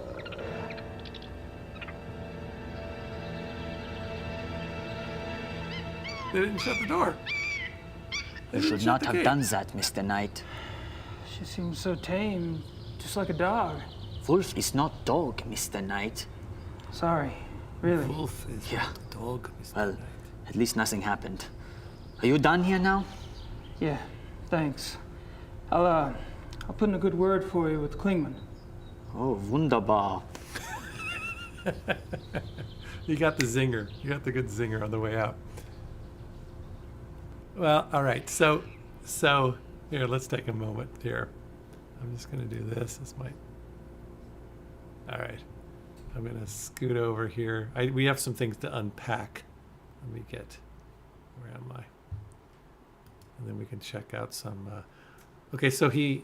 They didn't shut the door. You should shut not the have gate. done that, Mr. Knight. She seems so tame, just like a dog. Wolf is not dog, Mr. Knight. Sorry, really. Wolf is Yeah. not the dog, Mr. Well, Knight. at least nothing happened. Are you done here now? Yeah, thanks. I'll put in a good word for you with Klingman. Oh, wunderbar. You got the zinger. You got the good zinger on the way out. Well, all right. So here, let's take a moment here. I'm just gonna do this. This might. All right. I'm gonna scoot over here. We have some things to unpack. Let me get Where am I? And then we can check out some. Okay, so he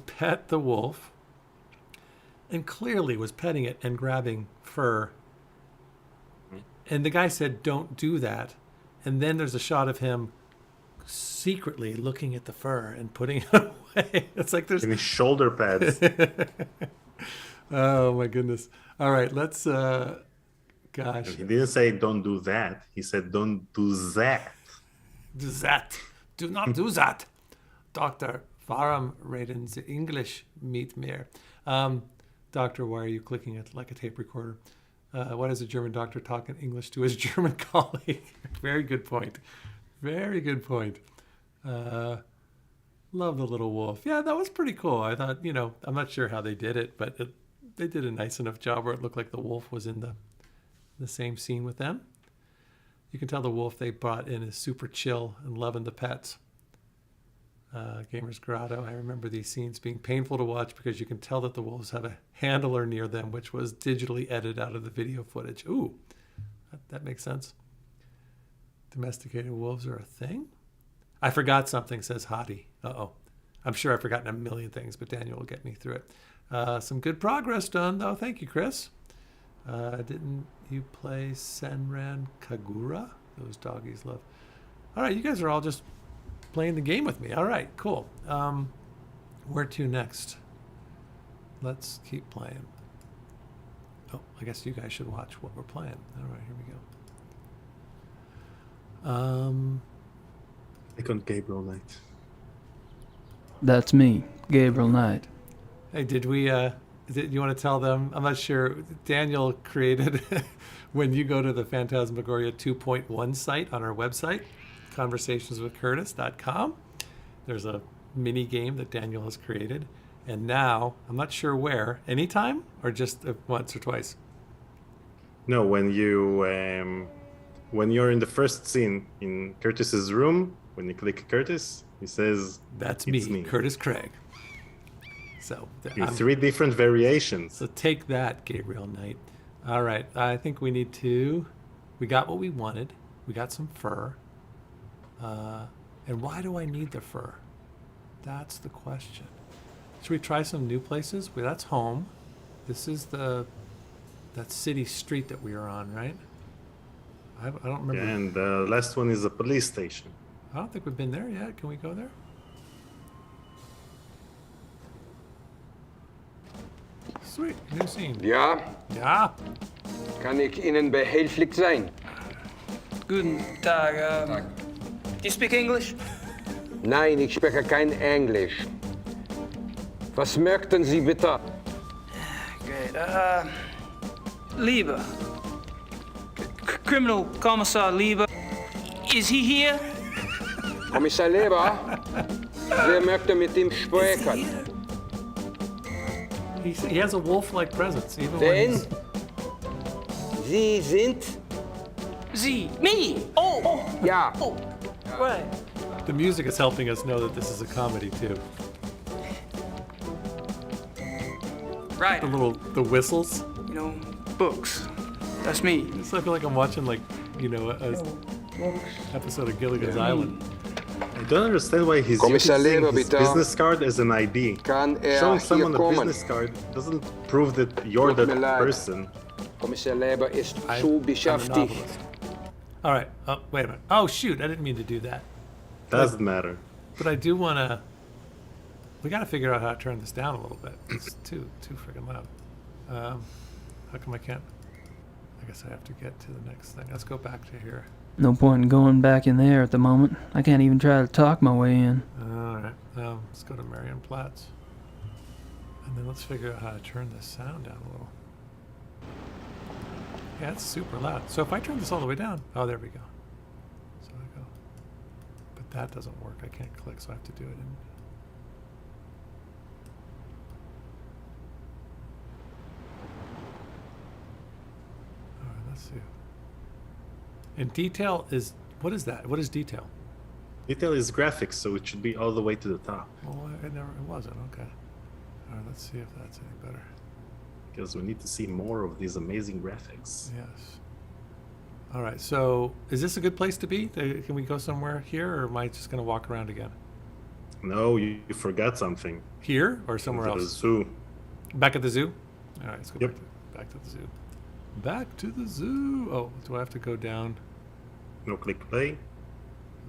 pet the wolf, and clearly was petting it and grabbing fur. And the guy said, "Don't do that." And then there's a shot of him secretly looking at the fur and putting it away. It's like there's Any shoulder pads. Oh my goodness. All right, let's gosh. He didn't say don't do that. He said don't do that. Do that. Do not do that. Dr. Varam Raden's English meet mir. Doctor, why are you clicking it like a tape recorder? Why does a German doctor talk in English to his German colleague? Very good point. Very good point. Love the little wolf. Yeah, that was pretty cool. I thought, I'm not sure how they did it, but they did a nice enough job where it looked like the wolf was in the same scene with them. You can tell the wolf they brought in is super chill and loving the pets. Gamers Grotto, I remember these scenes being painful to watch because you can tell that the wolves have a handler near them, which was digitally edited out of the video footage. Ooh, that makes sense. Domesticated wolves are a thing? I forgot something, says Hottie. Uh-oh. I'm sure I've forgotten a million things, but Daniel will get me through it. Some good progress done, though. Thank you, Chris. Didn't you play Senran Kagura? Those doggies love. All right, you guys are all just playing the game with me. All right, cool. Where to next? Let's keep playing. Oh, I guess you guys should watch what we're playing. All right, here we go. Click on Gabriel Knight. That's me, Gabriel Knight. Hey, did you want to tell them? I'm not sure. Daniel created, when you go to the Phantasmagoria 2.1 site on our website, conversationswithcurtis.com, there's a mini game that Daniel has created. And now, I'm not sure where, anytime or just once or twice? No, when you're in the first scene in Curtis's room, when you click Curtis, he says, "That's it's me, Curtis Craig." So in 3 different variations. So take that, Gabriel Knight. All right, I think we got what we wanted. We got some fur. And why do I need the fur? That's the question. Should we try some new places? Well, that's home. This is that city street that we were on, right? I don't remember. Yeah, and the last one is a police station. I don't think we've been there yet. Can we go there? Sweet, new scene. Ja, Ja. kann ich Ihnen behilflich sein? Guten Tag. Do you speak English? Nein, ich spreche kein Englisch. Was möchten Sie bitte? Great. Lieber. Criminal Commissar Lieber. Is he here? Kommissar Leber, wer möchte mit ihm sprechen? He has a wolf-like presence, even when Denn he's... Sie sind... Sie. Me. Oh. Ja. Oh. Right. The music is helping us know that this is a comedy too. Right. The whistles. Books. That's me. I feel like I'm watching a episode of Gilligan's Island. I don't understand why he's Kommissar using Leber, his bitte. business card as an ID. Kann Showing someone a kommen? business card doesn't prove that you're Tut that mir leid. person. Kommissar Leber ist zu I'm a beschäftigt. novelist. All right. Oh, wait a minute. Oh, shoot. I didn't mean to do that. Doesn't matter. But I do want to... We got to figure out how to turn this down a little bit. It's too freaking loud. How come I can't... I guess I have to get to the next thing. Let's go back to here. No point in going back in there at the moment. I can't even try to talk my way in. All right. Let's go to Marienplatz. And then let's figure out how to turn the sound down a little. Yeah, it's super loud. So if I turn this all the way down... Oh, there we go. So I go... But that doesn't work. I can't click, so I have to do it in... All right, let's see. And detail is... What is that? What is detail? Detail is graphics, so it should be all the way to the top. Well, it wasn't. Okay. All right, let's see if that's any better. Because we need to see more of these amazing graphics. Yes. All right, so is this a good place to be? Can we go somewhere here, or am I just going to walk around again? No, you forgot something. Here or somewhere The else? zoo. Back at the zoo? All right, let's go Yep. back to the zoo. Back to the zoo. Oh, do I have to go down? No, click play.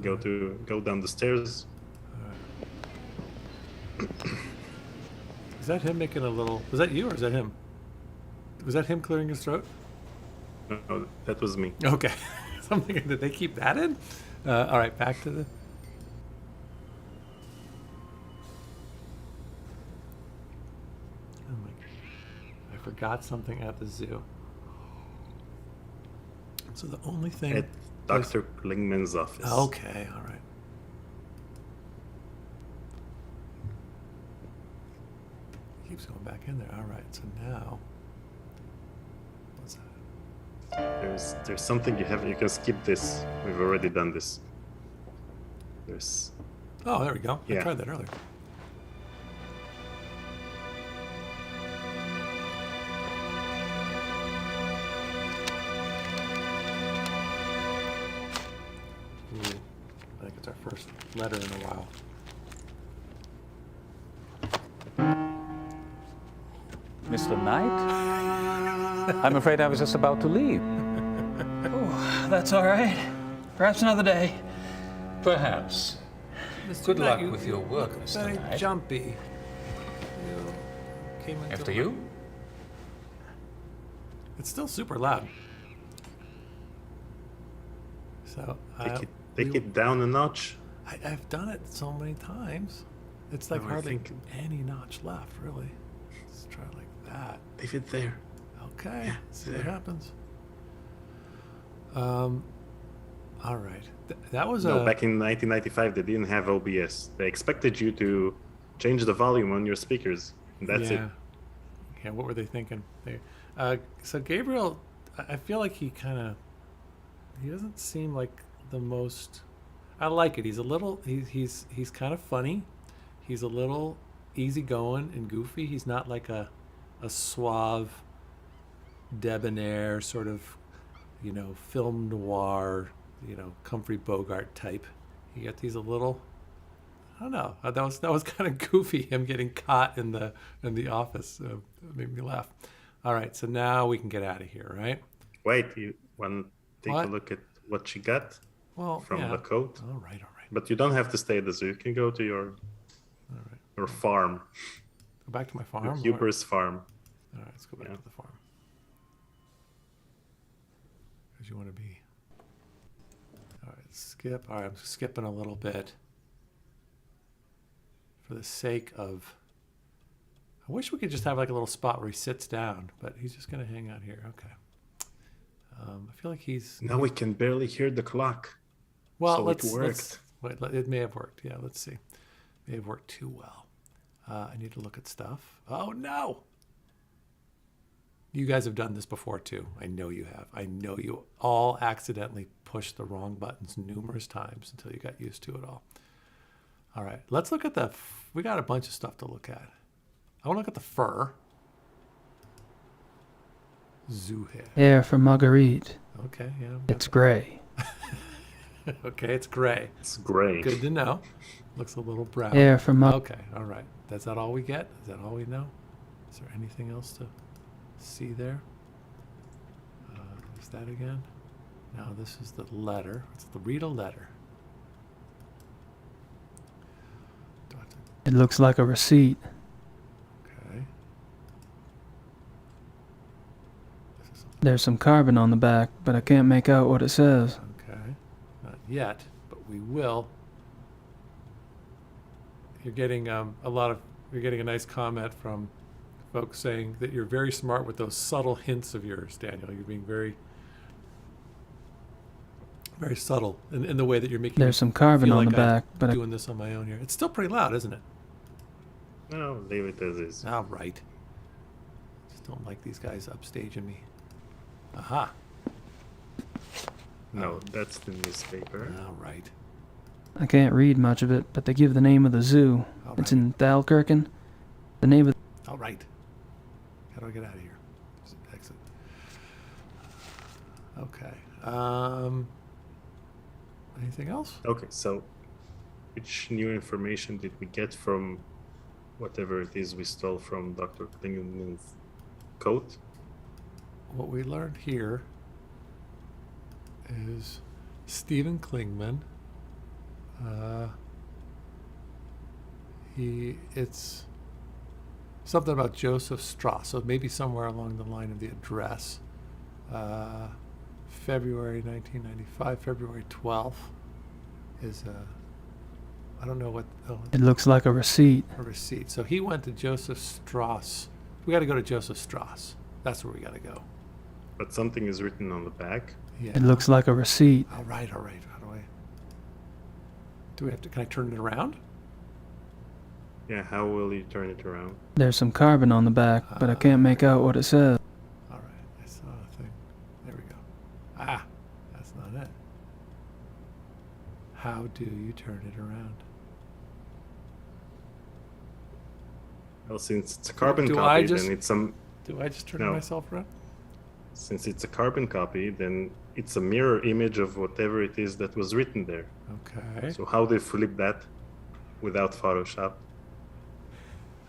Go down the stairs. Is that him making a little... Was that you or is that him? Was that him clearing his throat? No, that was me. Okay. So I'm thinking, did they keep that in? All right, back to the... Oh my... I forgot something at the zoo. So the only thing... At Dr. Klingman's office. Okay, all right. Keeps going back in there. All right, so now... What's that? There's something you can skip this. We've already done this. There's... Oh, there we go. I Yeah. tried that earlier. Ooh, I think it's our first letter in a while. Mr. Knight? I'm afraid I was just about to leave. Oh, that's all right. Perhaps another day. Perhaps. Mr. Good Knight, luck you with your work, look Mr. very Knight. jumpy. You came into After you? It's still super loud. So Take it down a notch. I've done it so many times. It's like No, I hardly think- any notch left, really. Let's try like that. Leave it there. Okay. Yeah, See what there. happens. All right. That was No, back in 1995, they didn't have OBS. They expected you to change the volume on your speakers. And that's it. Yeah, what were they thinking? So Gabriel, I feel like he doesn't seem like the most. I like it. He's a little. He's kind of funny. He's a little easygoing and goofy. He's not like a suave, debonair sort of, film noir, Humphrey Bogart type. He's a little. I don't know. That was kind of goofy. Him getting caught in the office it made me laugh. All right, so now we can get out of here, right? Wait, you want to take What? a look at what she got Well, from yeah. the coat? All right. But you don't have to stay at the zoo. You can go to your farm, Go back to my farm. your or- hubris farm. All right, let's go back Yeah. to the farm. Because you want to be. All right, skip. All right, I'm skipping a little bit for the sake of. I wish we could just have like a little spot where he sits down, but he's just going to hang out here. Okay. I feel like he's. Now we can barely hear the clock. Well, so let's. it worked. It may have worked. Yeah, let's see. May have worked too well. I need to look at stuff. Oh no! You guys have done this before too. I know you have. I know you all accidentally pushed the wrong buttons numerous times until you got used to it all. All right, let's look at we got a bunch of stuff to look at. I want to look at the fur. Zoo hair. Hair for Marguerite. Okay, yeah. It's gray. Okay, it's gray. It's gray. Good to know. Looks a little brown. Hair for Okay, all right. Is that all we get? Is that all we know? Is there anything else to see there? Is that again? No, this is the letter. Read a letter. It looks like a receipt. Okay. There's some carbon on the back, but I can't make out what it says. Okay. Not yet, but we will. You're getting you're getting a nice comment from folks saying that you're very smart with those subtle hints of yours, Daniel. You're being very, very subtle in the way that you're making. There's some carbon feel on like the back, I'm but doing this on my own here. It's still pretty loud, isn't it? No, leave it as is. All right. Just don't like these guys upstaging me. Aha. No, that's the newspaper. All right. I can't read much of it, but they give the name of the zoo. All It's right. in Thalkirken. The name of... All right. How do I get out of here? Exit. Okay. Anything else? Okay, so which new information did we get from whatever it is we stole from Dr. Klingman's coat? What we learned here is Stephen Klingman. It's something about Joseph Strauss, so maybe somewhere along the line of the address. February 1995, February 12th is I don't know what. Oh, It looks like a receipt. a receipt. So he went to Joseph Strauss. We got to go to Joseph Strauss. That's where we got to go. But something is written on the back. Yeah. It looks like a receipt. All right. How do we have to? Can I turn it around? Yeah, how will you turn it around? There's some carbon on the back, but I can't make out what it says. All right. I saw a thing. There we go. Ah, that's not it. How do you turn it around? Well, since it's a carbon Do I copy, just- then it's some. Do I just turn No. myself around? Since it's a carbon copy, then it's a mirror image of whatever it is that was written there. Okay. So how do you flip that without Photoshop?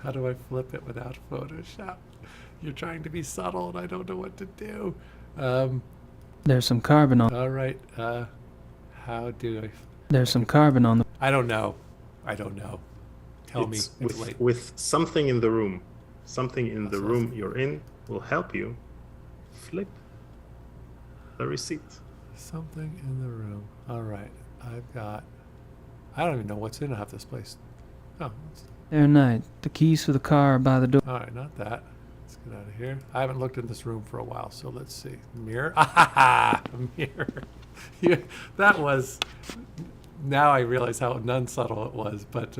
How do I flip it without Photoshop? You're trying to be subtle, and I don't know what to do. There's some carbon on. All right. How do I? There's some carbon on the. I don't know. Tell me. It's It's late. with something in the room. Something in the That's room awesome. you're in will help you flip the receipt. Something in the room. All right. I don't even know what's in half this place. Oh. There night. The keys for the car are by the door. All right. Not that. Let's get out of here. I haven't looked in this room for a while, so let's see. Mirror. A mirror. Yeah, that was. Now I realize how non-subtle it was, but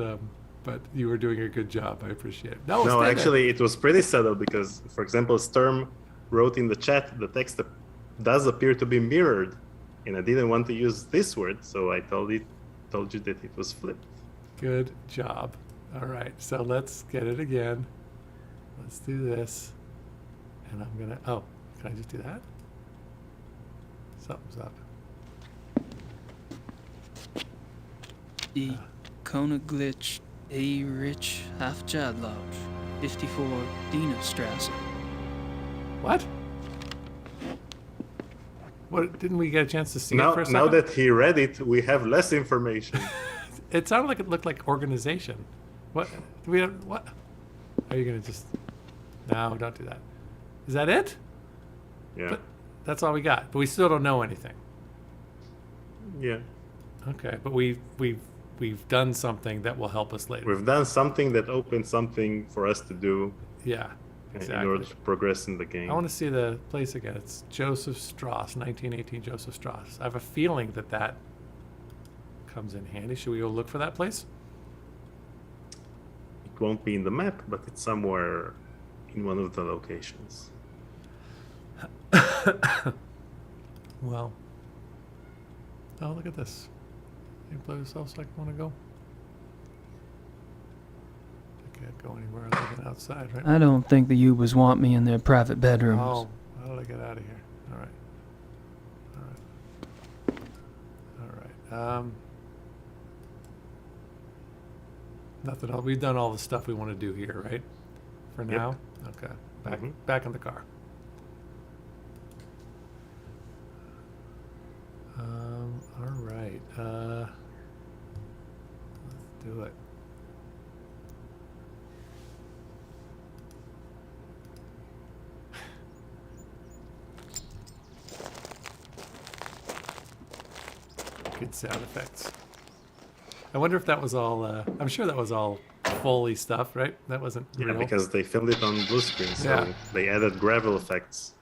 you were doing a good job. I appreciate it. No, No, stay there. actually, it was pretty subtle because, for example, Sturm wrote in the chat the text does appear to be mirrored, and I didn't want to use this word, so I told you that it was flipped. Good job. All right, so let's get it again. Let's do this, and I'm gonna. Oh, can I just do that? Something's up. Die Koenigsegg A. Rich Hafjadlodge, 54 Dienerstrasse. What? What? Didn't we get a chance to see it Now, for a second? now that he read it, we have less information. It sounded like it looked like organization. What? Do we have, what? Are you gonna just? No, don't do that. Is that it? Yeah. But that's all we got. But we still don't know anything. Yeah. Okay, but we've done something that will help us later. We've done something that opened something for us to do Yeah, in order exactly. to progress in the game. I want to see the place again. It's Joseph Strauss, 1918 Joseph Strauss. I have a feeling that comes in handy. Should we go look for that place? It won't be in the map, but it's somewhere in one of the locations. Well, oh, look at this. You play yourself so I want to go? I can't go anywhere other than outside, right? I don't think the Ubers want me in their private bedrooms. Oh, how did I get out of here? All right. Nothing else. We've done all the stuff we want to do here, right? For Yep. now? Okay. Back in the car. All right. Let's do it. Good sound effects. I wonder if that was all. I'm sure that was all Foley stuff, right? That wasn't Yeah, real. because they filmed it on blue screen, so Yeah. they added gravel effects.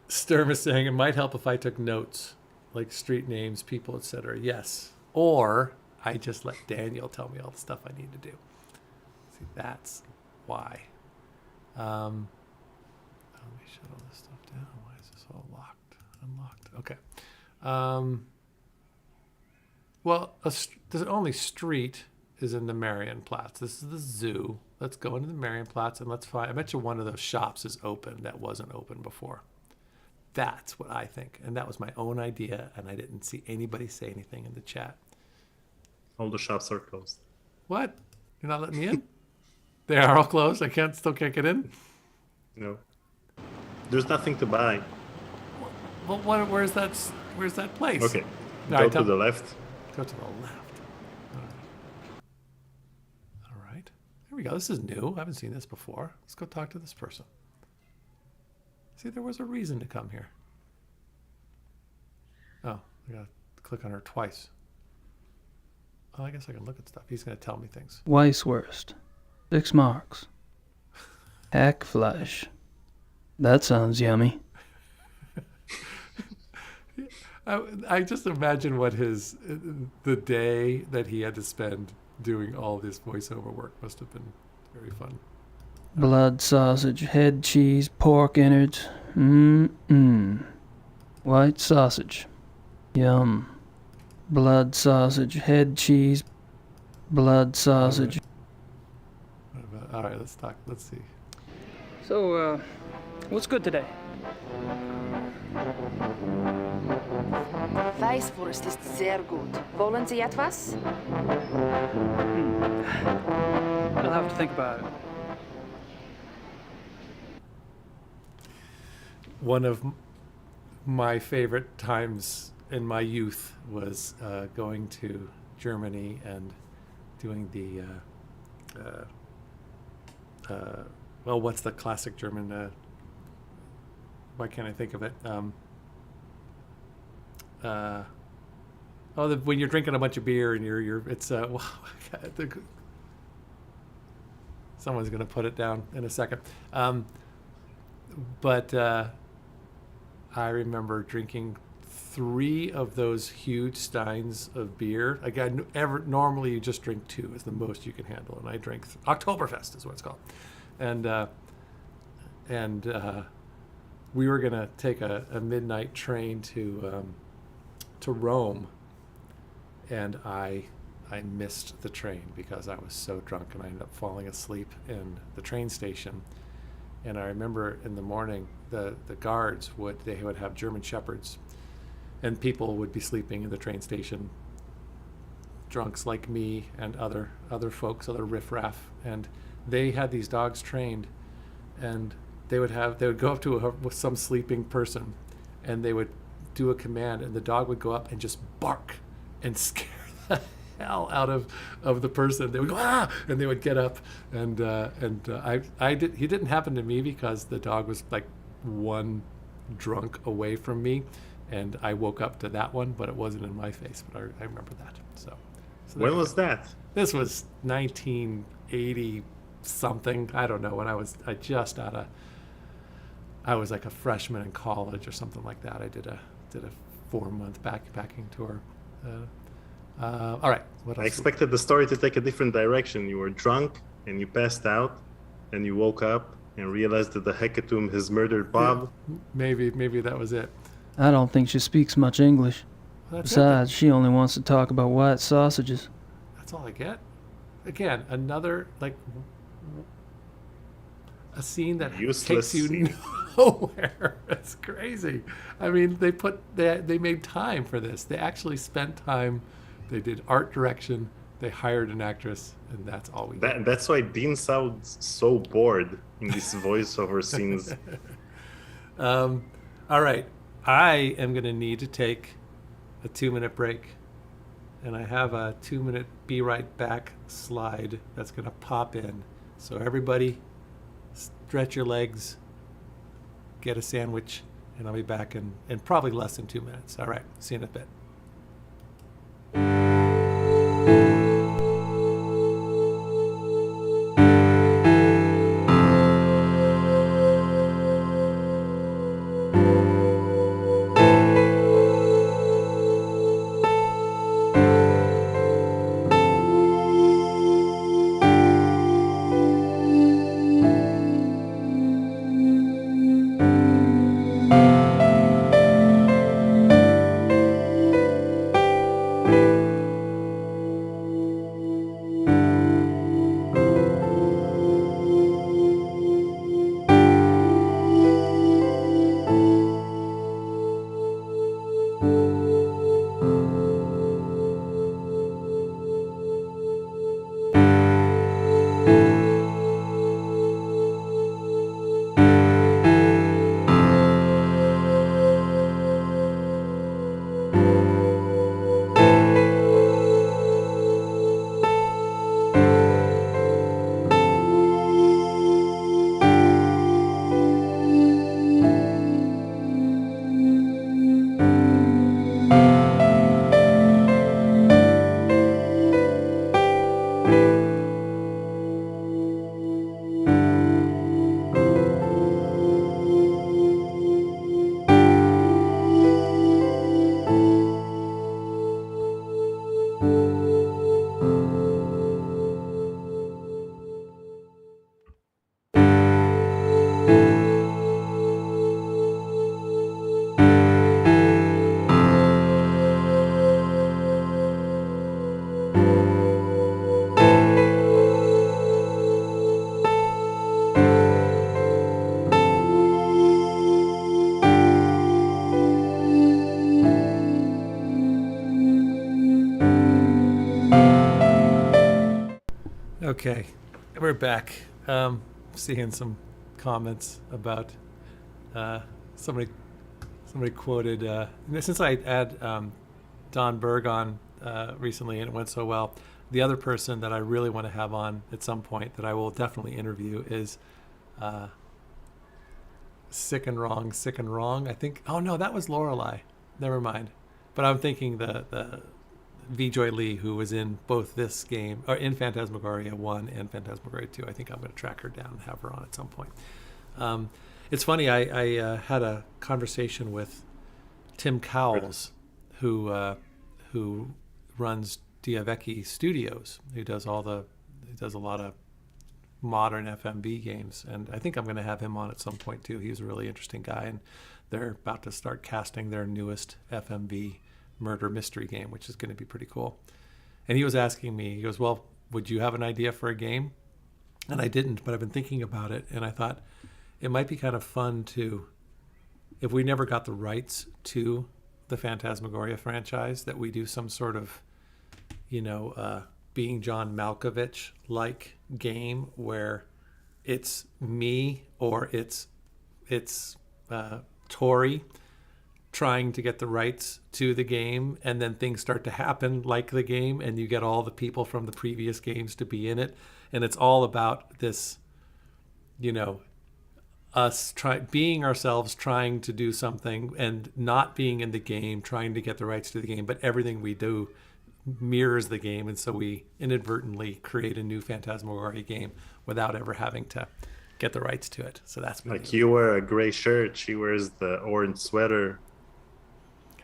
Sturm is saying it might help if I took notes, like street names, people, etc. Yes. Or I just let Daniel tell me all the stuff I need to do. See, that's why. Let me shut all this stuff down. Why is this all locked? Unlocked. Okay. Well, the only street is in the Marienplatz. This is the zoo. Let's go into the Marienplatz and let's find. I bet you one of those shops is open that wasn't open before. That's what I think. And that was my own idea, and I didn't see anybody say anything in the chat. All the shops are closed. What? You're not letting me in? They are all closed? I still can't get in? No. There's nothing to buy. Well, where's that place? Okay. All Go right, to the left. Go to the left. All right. Here we go. This is new. I haven't seen this before. Let's go talk to this person. See, there was a reason to come here. Oh, I gotta click on her twice. Oh, I guess I can look at stuff. He's gonna tell me things. Weisswurst. 6 marks. Hackfleisch. That sounds yummy. I just imagine what the day that he had to spend doing all this voiceover work must have been very fun. Blood sausage, head cheese, pork innards. White sausage. Yum. Blood sausage, head cheese, blood sausage. All right, let's talk. Let's see. So, what's good today? Weißwurst ist sehr gut. Wollen Sie etwas? I'll have to think about it. One of my favorite times in my youth was going to Germany and doing the well, what's the classic German? Why can't I think of it? When you're drinking a bunch of beer and it's someone's gonna put it down in a second. But I remember drinking 3 of those huge steins of beer. Again, normally you just drink 2 is the most you can handle, and I drank Oktoberfest is what it's called, and we were gonna take a midnight train to Rome, and I missed the train because I was so drunk, and I ended up falling asleep in the train station. And I remember in the morning, the guards would have German shepherds, and people would be sleeping in the train station, drunks like me and other riffraff, and they had these dogs trained, and they would go up to some sleeping person, and they would do a command, and the dog would go up and just bark and scare the hell out of the person. They would go, ah, and they would get up, and he didn't happen to me because the dog was like one drunk away from me, and I woke up to that one, but it wasn't in my face. But I remember that. So when was that? This was 1980 something. I don't know. When I was like a freshman in college or something like that. I did a 4-month backpacking tour. All right. What else? I expected the story to take a different direction. You were drunk and you passed out, and you woke up and realized that the hecatomb has murdered Bob. Yeah, maybe that was it. I don't think she speaks much English. Besides, she only wants to talk about white sausages. That's all I get. Again, another a scene that takes you nowhere. It's crazy. I mean, they made time for this. They actually spent time. They did art direction. They hired an actress, and that's all we did. That's why Dean sounds so bored in these voiceover scenes. All right. I am going to need to take a 2-minute break, and I have a 2-minute be right back slide that's going to pop in. So everybody, stretch your legs, get a sandwich, and I'll be back in probably less than 2 minutes. All right. See you in a bit. Okay, we're back. Seeing some comments about somebody quoted since I had Don Berg on recently and it went so well. The other person that I really want to have on at some point that I will definitely interview is Sick and Wrong. I think. Oh no, that was Lorelei. Never mind. But I'm thinking the Vjoy Lee, who was in both this game, or in Phantasmagoria 1 and Phantasmagoria 2. I think I'm going to track her down and have her on at some point. It's funny, I had a conversation with Tim Cowles, who runs Diavecchi Studios, who does a lot of modern FMV games, and I think I'm going to have him on at some point too. He's a really interesting guy, and they're about to start casting their newest FMV murder mystery game, which is going to be pretty cool. And he was asking me, he goes, well, would you have an idea for a game? And I didn't, but I've been thinking about it, and I thought it might be kind of fun to, if we never got the rights to the Phantasmagoria franchise, that we do some sort of, Being John Malkovich like game where it's me or it's Tori trying to get the rights to the game, and then things start to happen like the game, and you get all the people from the previous games to be in it, and it's all about this, us being ourselves, trying to do something and not being in the game, trying to get the rights to the game, but everything we do mirrors the game, and so we inadvertently create a new Phantasmagoria game without ever having to get the rights to it. So that's like you wear a gray shirt, she wears the orange sweater.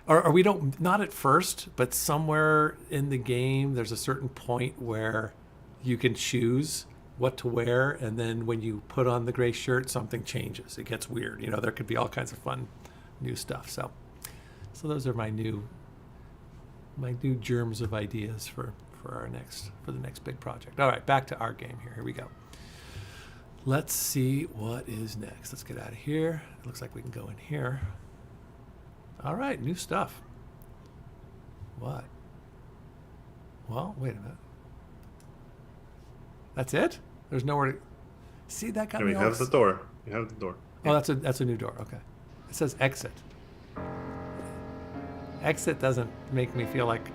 Or we don't, not at first, but somewhere in the game, there's a certain point where you can choose what to wear, and then when you put on the gray shirt, something changes. It gets weird. There could be all kinds of fun new stuff. So those are my new germs of ideas for the next big project. All right, back to our game here. Here we go. Let's see what is next. Let's get out of here. It looks like we can go in here. All right, new stuff. What? Well, wait a minute. That's it? There's nowhere to... See, that got me... You have the door. Oh, that's a new door. Okay. It says exit. Exit doesn't make me feel like...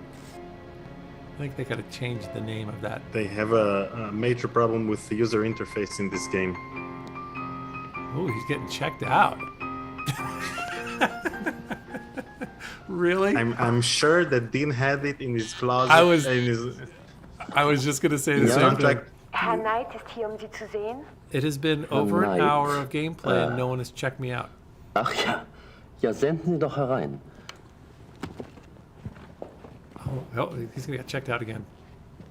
I think they could have changed the name of that. They have a major problem with the user interface in this game. Oh, he's getting checked out. Really? I'm sure that Dean had it in his closet. I was just going to say the same thing. Herr Knight ist hier, Sie zu sehen. It has been over an hour of gameplay and no one has checked me out. Ach ja. Ja, senden Sie doch herein. Oh, he's going to get checked out again.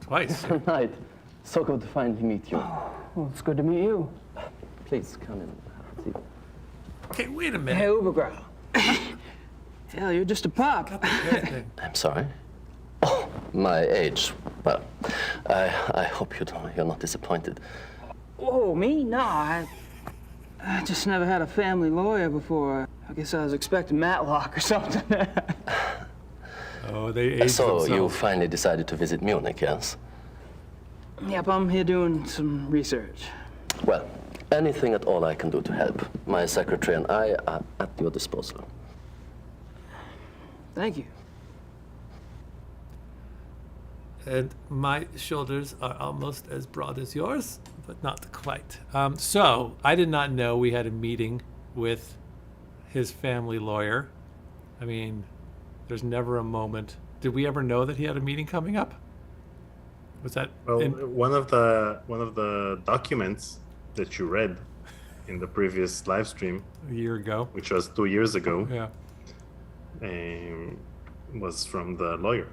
Twice. Herr Knight, so good to finally meet you. Well, it's good to meet you. Please come in. See. Okay, wait a minute. Hey, Ubergrau. Hell, you're just a pup. I'm sorry. Oh, my age. Well, I hope you're not disappointed. Oh, me? No, I just never had a family lawyer before. I guess I was expecting Matlock or something. Oh, they aged So themselves. you finally decided to visit Munich, yes? Yep, I'm here doing some research. Well, anything at all I can do to help. My secretary and I are at your disposal. Thank you. And my shoulders are almost as broad as yours, but not quite. So I did not know we had a meeting with his family lawyer. I mean, there's never a moment. Did we ever know that he had a meeting coming up? Was that one of the documents that you read in the previous live stream a year ago, which was 2 years ago? Yeah. Was from the lawyer.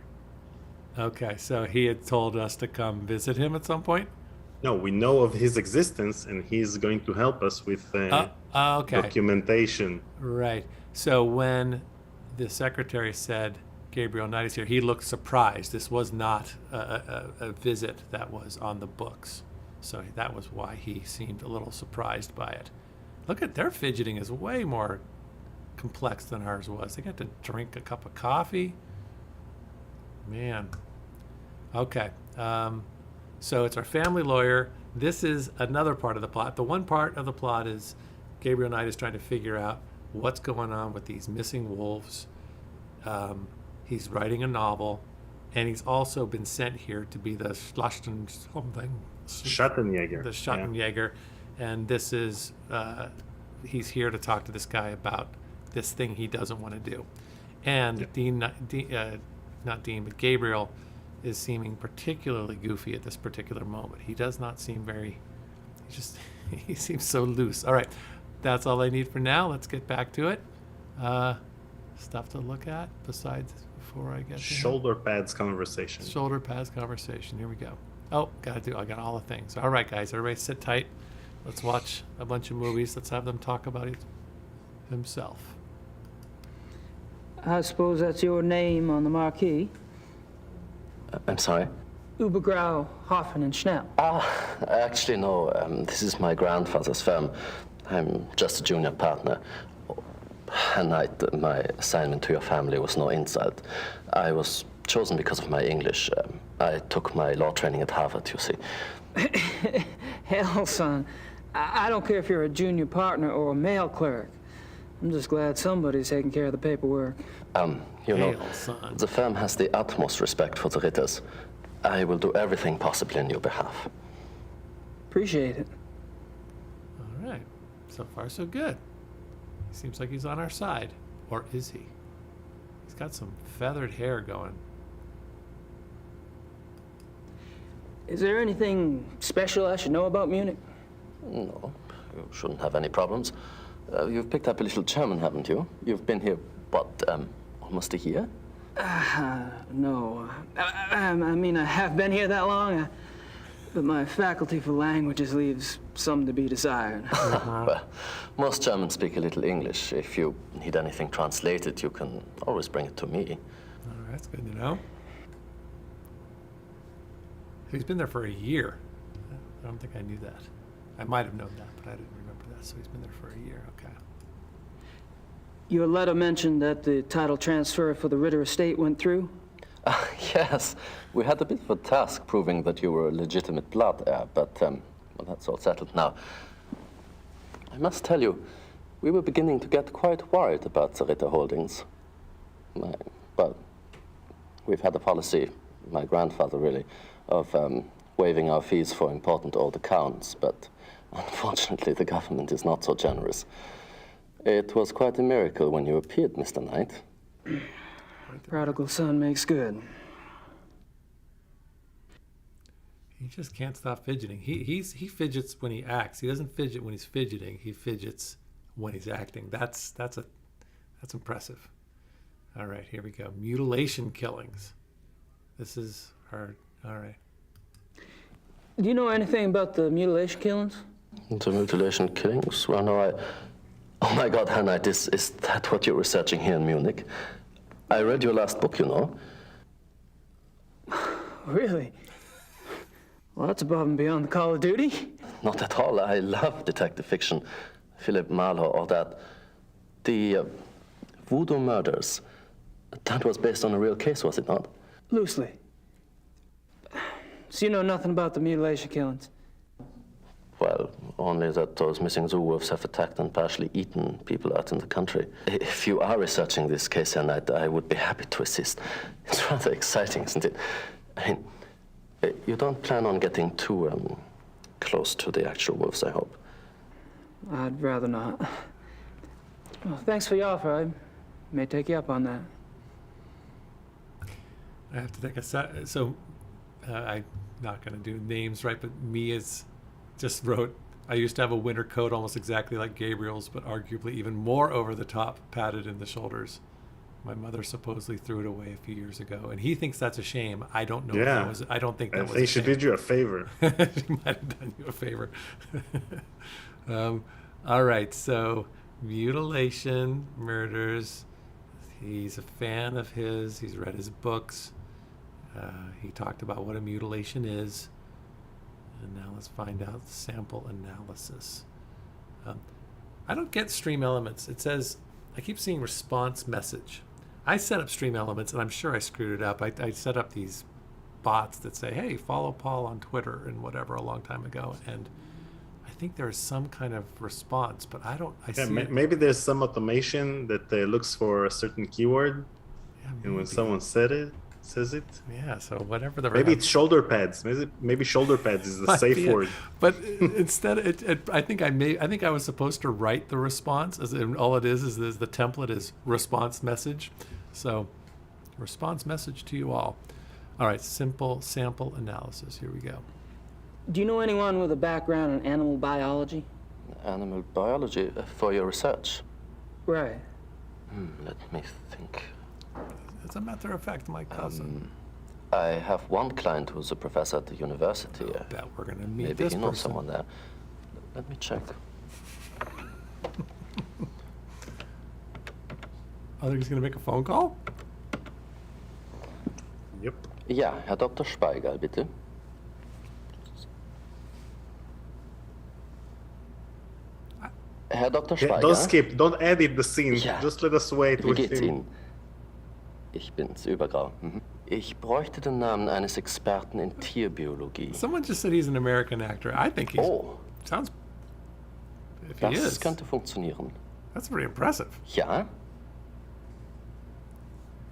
Okay, so he had told us to come visit him at some point? No, we know of his existence, and he's going to help us with documentation. Right. So when the secretary said Gabriel Knight is here, he looked surprised. This was not a visit that was on the books. So that was why he seemed a little surprised by it. Look at their fidgeting is way more complex than ours was. They got to drink a cup of coffee. Man. Okay. So it's our family lawyer. This is another part of the plot. The one part of the plot is Gabriel Knight is trying to figure out what's going on with these missing wolves. He's writing a novel, and he's also been sent here to be the Schattenjäger. The Schattenjäger, and this is he's here to talk to this guy about this thing he doesn't want to do. And Gabriel is seeming particularly goofy at this particular moment. He does not seem he seems so loose. All right, that's all I need for now. Let's get back to it. Stuff to look at besides before I get to shoulder pads conversation. Shoulder pads conversation. Here we go. Oh, I got all the things. All right, guys, everybody sit tight. Let's watch a bunch of movies. Let's have them talk about himself. I suppose that's your name on the marquee. I'm sorry? Übergrau, Hoffen and Schnell. Actually, no. This is my grandfather's firm. I'm just a junior partner. And my assignment to your family was no insult. I was chosen because of my English. I took my law training at Harvard, you see. Hell, son. I don't care if you're a junior partner or a mail clerk. I'm just glad somebody's taking care of the paperwork. The firm has the utmost respect for the Ritters. I will do everything possible in your behalf. Appreciate it. All right. So far, so good. He seems like he's on our side. Or is he? He's got some feathered hair going. Is there anything special I should know about Munich? No, you shouldn't have any problems. You've picked up a little German, haven't you? You've been here, almost a year? No. I mean, I have been here that long, but my faculty for languages leaves some to be desired. Well, most Germans speak a little English. If you need anything translated, you can always bring it to me. All right, that's good to know. He's been there for a year. I don't think I knew that. I might have known that, but I didn't remember that. So he's been there for a year. Okay. Your letter mentioned that the title transfer for the Ritter estate went through? Yes. We had a bit of a task proving that you were a legitimate blood heir, but well, that's all settled now. I must tell you, we were beginning to get quite worried about the Ritter holdings. Well, we've had a policy, my grandfather really, of waiving our fees for important old accounts, but unfortunately the government is not so generous. It was quite a miracle when you appeared, Mr. Knight. Prodigal son makes good. He just can't stop fidgeting. He fidgets when he acts. He doesn't fidget when he's fidgeting. He fidgets when he's acting. That's impressive. All right, here we go. Mutilation killings. This is hard. All right. Do you know anything about the mutilation killings? The mutilation killings? Well, no, Oh my God, Hannah, is that what you're researching here in Munich? I read your last book, you know. Really? Well, that's above and beyond the call of duty. Not at all. I love detective fiction. Philip Marlowe or that. The Voodoo Murders. That was based on a real case, was it not? Loosely. So you know nothing about the mutilation killings? Well, only that those missing zoo wolves have attacked and partially eaten people out in the country. If you are researching this case, Annette, I would be happy to assist. It's rather exciting, isn't it? I mean, you don't plan on getting too close to the actual wolves, I hope. I'd rather not. Well, thanks for your offer. I may take you up on that. I have to take a set. So I'm not going to do names, right? But Mia's just wrote, I used to have a winter coat almost exactly like Gabriel's, but arguably even more over the top, padded in the shoulders. My mother supposedly threw it away a few years ago, and he thinks that's a shame. I don't know. Yeah. If that was, I don't think that was. I think she did you a favor. She might have done you a favor. All right, so mutilation, murders. He's a fan of his. He's read his books. He talked about what a mutilation is. And now let's find out sample analysis. I don't get stream elements. It says, I keep seeing response message. I set up stream elements, and I'm sure I screwed it up. I set up these bots that say, hey, follow Paul on Twitter and whatever a long time ago. And I think there's some kind of response, but I see it. Maybe there's some automation that looks for a certain keyword, and when someone says it. Yeah, so whatever the... Maybe it's shoulder pads. Maybe shoulder pads is the safe word. But instead, I think I was supposed to write the response, and all it is the template is response message. So, response message to you all. All right, simple sample analysis. Here we go. Do you know anyone with a background in animal biology? Animal biology for your research? Right. Let me think. As a matter of fact, my cousin. I have one client who's a professor at the university. That we're going to meet Maybe this you know person. someone there. Let me check. Oh, he's going to make a phone call? Yep. Ja, Herr Dr. Speigal, bitte. Herr Dr. Speigal. Don't skip, don't edit the scene. Ja. Just let us wait Wie with geht's him. Ihnen? Ich bin's, Übergrau. Ich bräuchte den Namen eines Experten in Tierbiologie. Someone just said he's an American actor. I think he's... Sounds... If he Das is, könnte funktionieren. that's pretty impressive. Ja?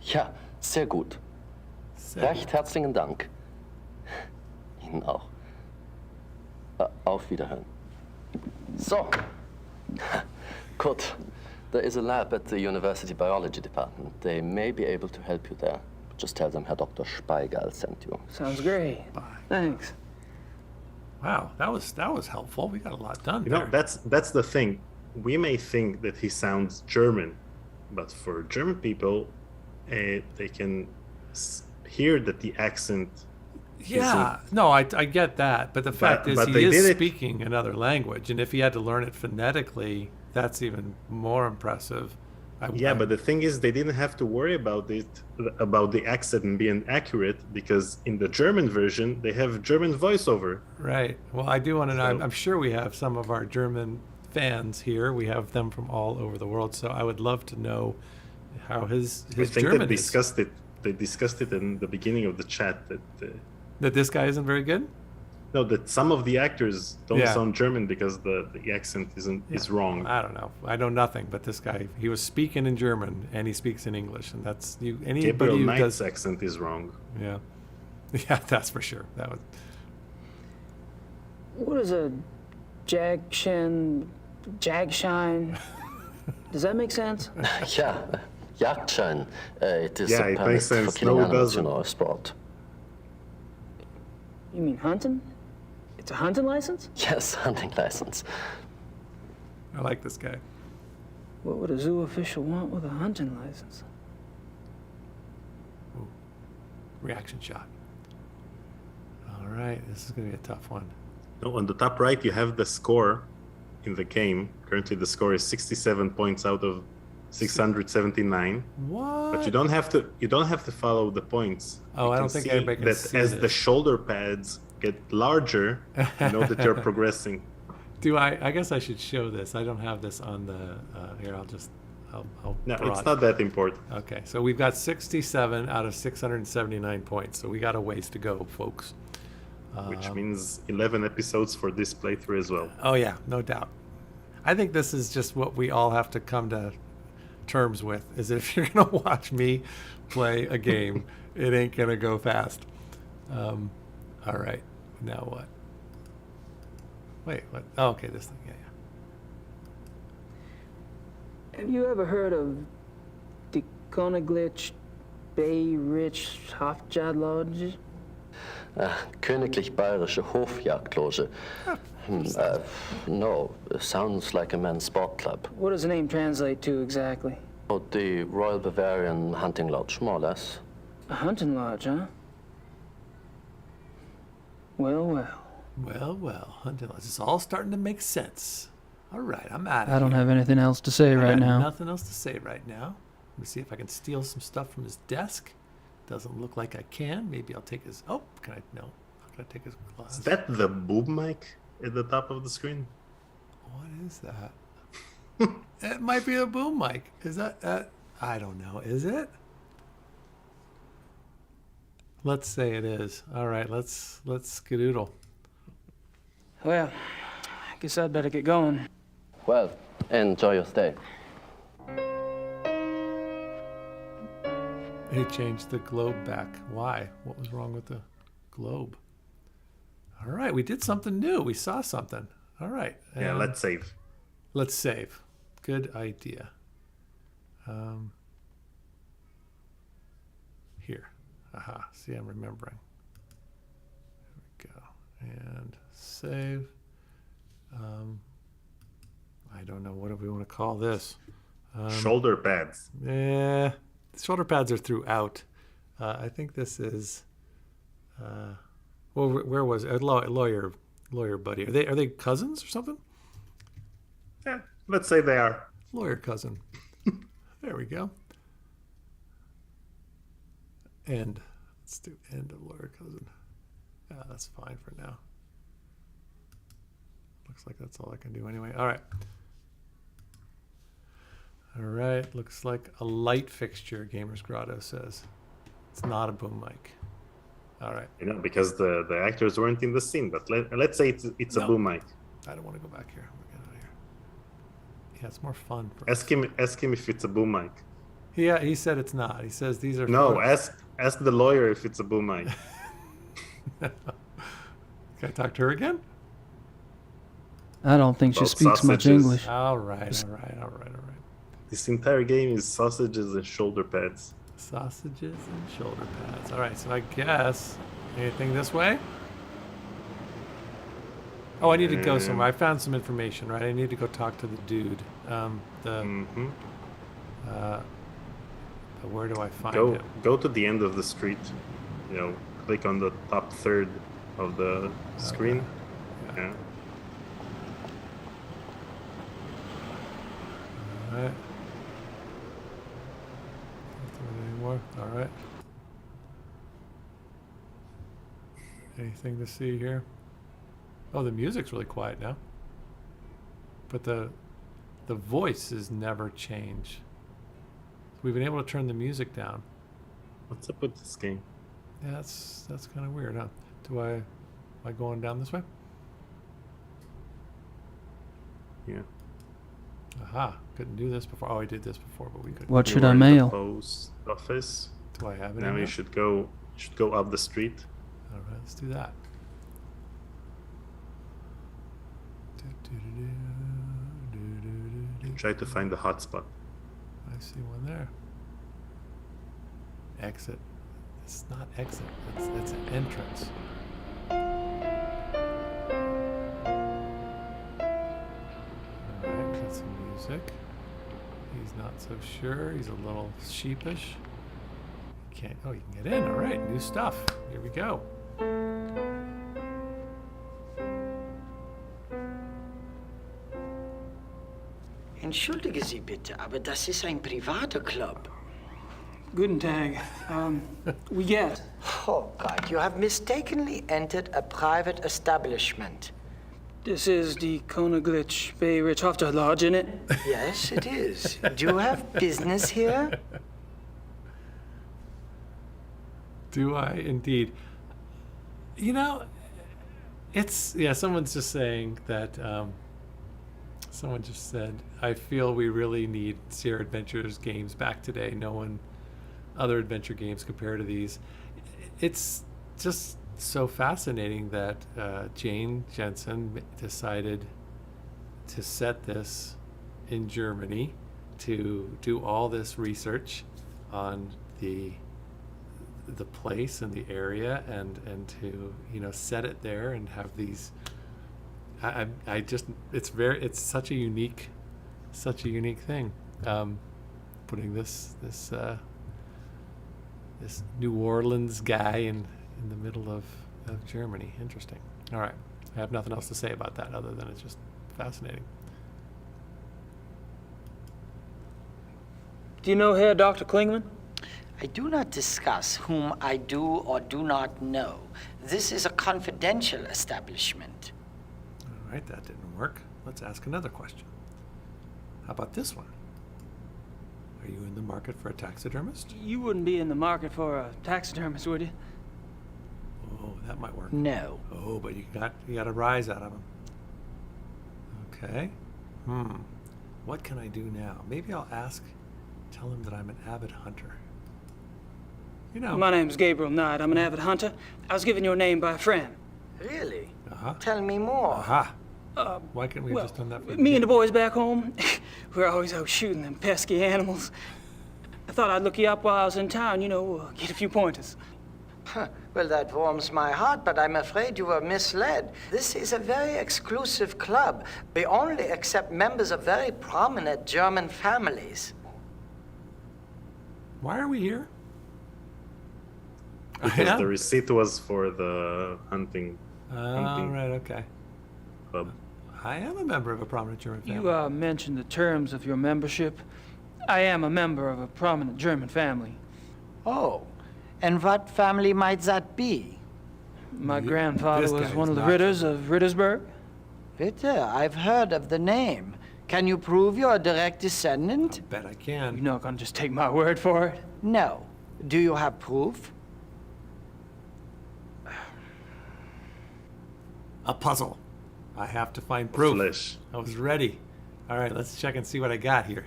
Ja, sehr gut. Recht herzlichen Dank. Ihnen auch. Auf Wiederhören. So. Good. There is a lab at the University Biology Department. They may be able to help you there. Just tell them Herr Dr. Speigal sent you. Sounds great. Thanks. Wow, that was helpful. We got a lot done You there. know, that's the thing. We may think that he sounds German, but for German people, they can hear that the accent. Yeah, no, I get that, but the fact is but he they is did it- speaking another language, and if he had to learn it phonetically, that's even more impressive. But the thing is, they didn't have to worry about the accent and being accurate, because in the German version they have German voiceover. Right. Well, I do want to know. I'm sure we have some of our German fans here. We have them from all over the world, so I would love to know how his I think German they is. discussed it. They discussed it in the beginning of the chat That this guy isn't very good. No, that some of the actors don't Yeah. sound German because the accent is wrong. I don't know. I know nothing, but this guy, he was speaking in German and he speaks in English, and that's you. Anybody Gabriel who Knight's does accent is wrong. Yeah, yeah, that's for sure. That was. What is a jagshine? Does that make sense? Ja, Jagdschein. It is Yeah, a it permit makes for sense. killing No, it animals, you doesn't. know, a sport. You mean hunting? It's a hunting license? Yes, hunting license. I like this guy. What would a zoo official want with a hunting license? Ooh. Reaction shot. All right, this is gonna be a tough one. No, on the top right you have the score in the game. Currently, the score is 67 points out of 679. What? But you don't have to. You don't have to follow the points. Oh, You I can don't think see everybody can that see as this. the shoulder pads get larger, you know that you're progressing. Do I guess I should show this. I don't have this on the. Here, I'll No, broad- it's not that important. Okay, so we've got 67 out of 679 points. So we got a ways to go, folks. Which means 11 episodes for this playthrough as well. Oh yeah, no doubt. I think this is just what we all have to come to terms with, is if you're gonna watch me play a game, it ain't gonna go fast. All right, now what? Wait, what? Oh, okay, this thing, yeah. Have you ever heard of the Koninklijk Bay Rich Hofjagdloge? Königlich Bayerische Hofjagdloge. No, sounds like a men's sport club. What does the name translate to exactly? Oh, the Royal Bavarian Hunting Lodge, more or less. A hunting lodge, huh? Well. Well, hunting lodge. It's all starting to make sense. All right, I'm out of I don't here. have anything else to say I right got now. Nothing else to say right now. Let me see if I can steal some stuff from his desk. Doesn't look like I can. Maybe I'll take his. Oh, can I? No. How can I take his glass? Is that the boob mic at the top of the screen? What is that? It might be a boom mic. Is that? I don't know. Is it? Let's say it is. All right, let's skedoodle. Well, I guess I'd better get going. Well, enjoy your stay. He changed the globe back. Why? What was wrong with the globe? All right, we did something new. We saw something. All right. Yeah, let's save. Let's save. Good idea. Here. Aha. See, I'm remembering. There we go. And save. I don't know. What do we want to call this? Shoulder pads. Yeah. Shoulder pads are throughout. I think this is. Well, where was it? Lawyer buddy? Are they cousins or something? Yeah, let's say they are. Lawyer cousin. There we go. End. Let's do end of lawyer cousin. Yeah, that's fine for now. Looks like that's all I can do anyway. All right. All right. Looks like a light fixture, Gamers Grotto says. It's not a boom mic. All right. You know, because the actors weren't in the scene, but let's say it's a boom mic. I don't want to go back here. We're getting out of here. Yeah, it's more fun. Ask him if it's a boom mic. Yeah, he said it's not. He says these are. No, ask the lawyer if it's a boom mic. Can I talk to her again? I don't think she About speaks much sausages. English. All right. This entire game is sausages and shoulder pads. Sausages and shoulder pads. All right, so I guess anything this way? Oh, I need to go somewhere. I found some information, right? I need to go talk to the dude. Where do I find him? Go to the end of the street. You know, click on the top third of the screen. Yeah. All right. Anymore. All right. Anything to see here? Oh, the music's really quiet now. But the voices never change. We've been able to turn the music down. What's up with this game? Yeah, that's kind of weird, huh? Am I going down this way? Yeah. Aha, couldn't do this before. Oh, I did this before, but we couldn't. What should You I were in mail? the post office. Do I have it? Now you should go up the street. All right, let's do that. Try to find the hotspot. I see one there. Exit. It's not exit. It's an entrance. All right, got some music. He's not so sure. He's a little sheepish. Can't. Oh, you can get in. All right, new stuff. Here we go. Entschuldige Sie bitte, aber das ist ein privater Club. Guten Tag. We get. Oh God, you have mistakenly entered a private establishment. This is the Konaglitch Bay Richthofer Lodge, isn't it? Yes, it is. Do you have business here? Do I indeed? You know, someone's just saying that, someone just said, I feel we really need Sierra Adventures games back today. Other adventure games compared to these. It's just so fascinating that Jane Jensen decided to set this in Germany, to do all this research on the place and the area, and to set it there and have these. It's such a unique thing. Putting this New Orleans guy in the middle of Germany. Interesting. All right. I have nothing else to say about that other than it's just fascinating. Do you know Herr Dr. Klingman? I do not discuss whom I do or do not know. This is a confidential establishment. All right, that didn't work. Let's ask another question. How about this one? Are you in the market for a taxidermist? You wouldn't be in the market for a taxidermist, would you? That might work. No. Oh, but you got a rise out of him. Okay. What can I do now? Maybe I'll tell him that I'm an avid hunter. You know. My name's Gabriel Knight. I'm an avid hunter. I was given your name by a friend. Really? Uh-huh. Tell me more. Aha. Why can't we have just done that for Me and the boys back home, we're always out shooting them pesky animals. I thought I'd look you up while I was in town, get a few pointers. Well, that warms my heart, but I'm afraid you were misled. This is a very exclusive club. We only accept members of very prominent German families. Why are we here? Because the receipt was for the hunting. Right, okay. Club. I am a member of a prominent German family. You mentioned the terms of your membership. I am a member of a prominent German family. Oh, and what family might that be? My grandfather was one of the not Ritters of Rittersberg. Ritter, I've heard of the name. Can you prove you're a direct descendant? Bet I can. You're not gonna just take my word for it? No. Do you have proof? A puzzle. I have to find proof. Flesh. I was ready. All right, let's check and see what I got here.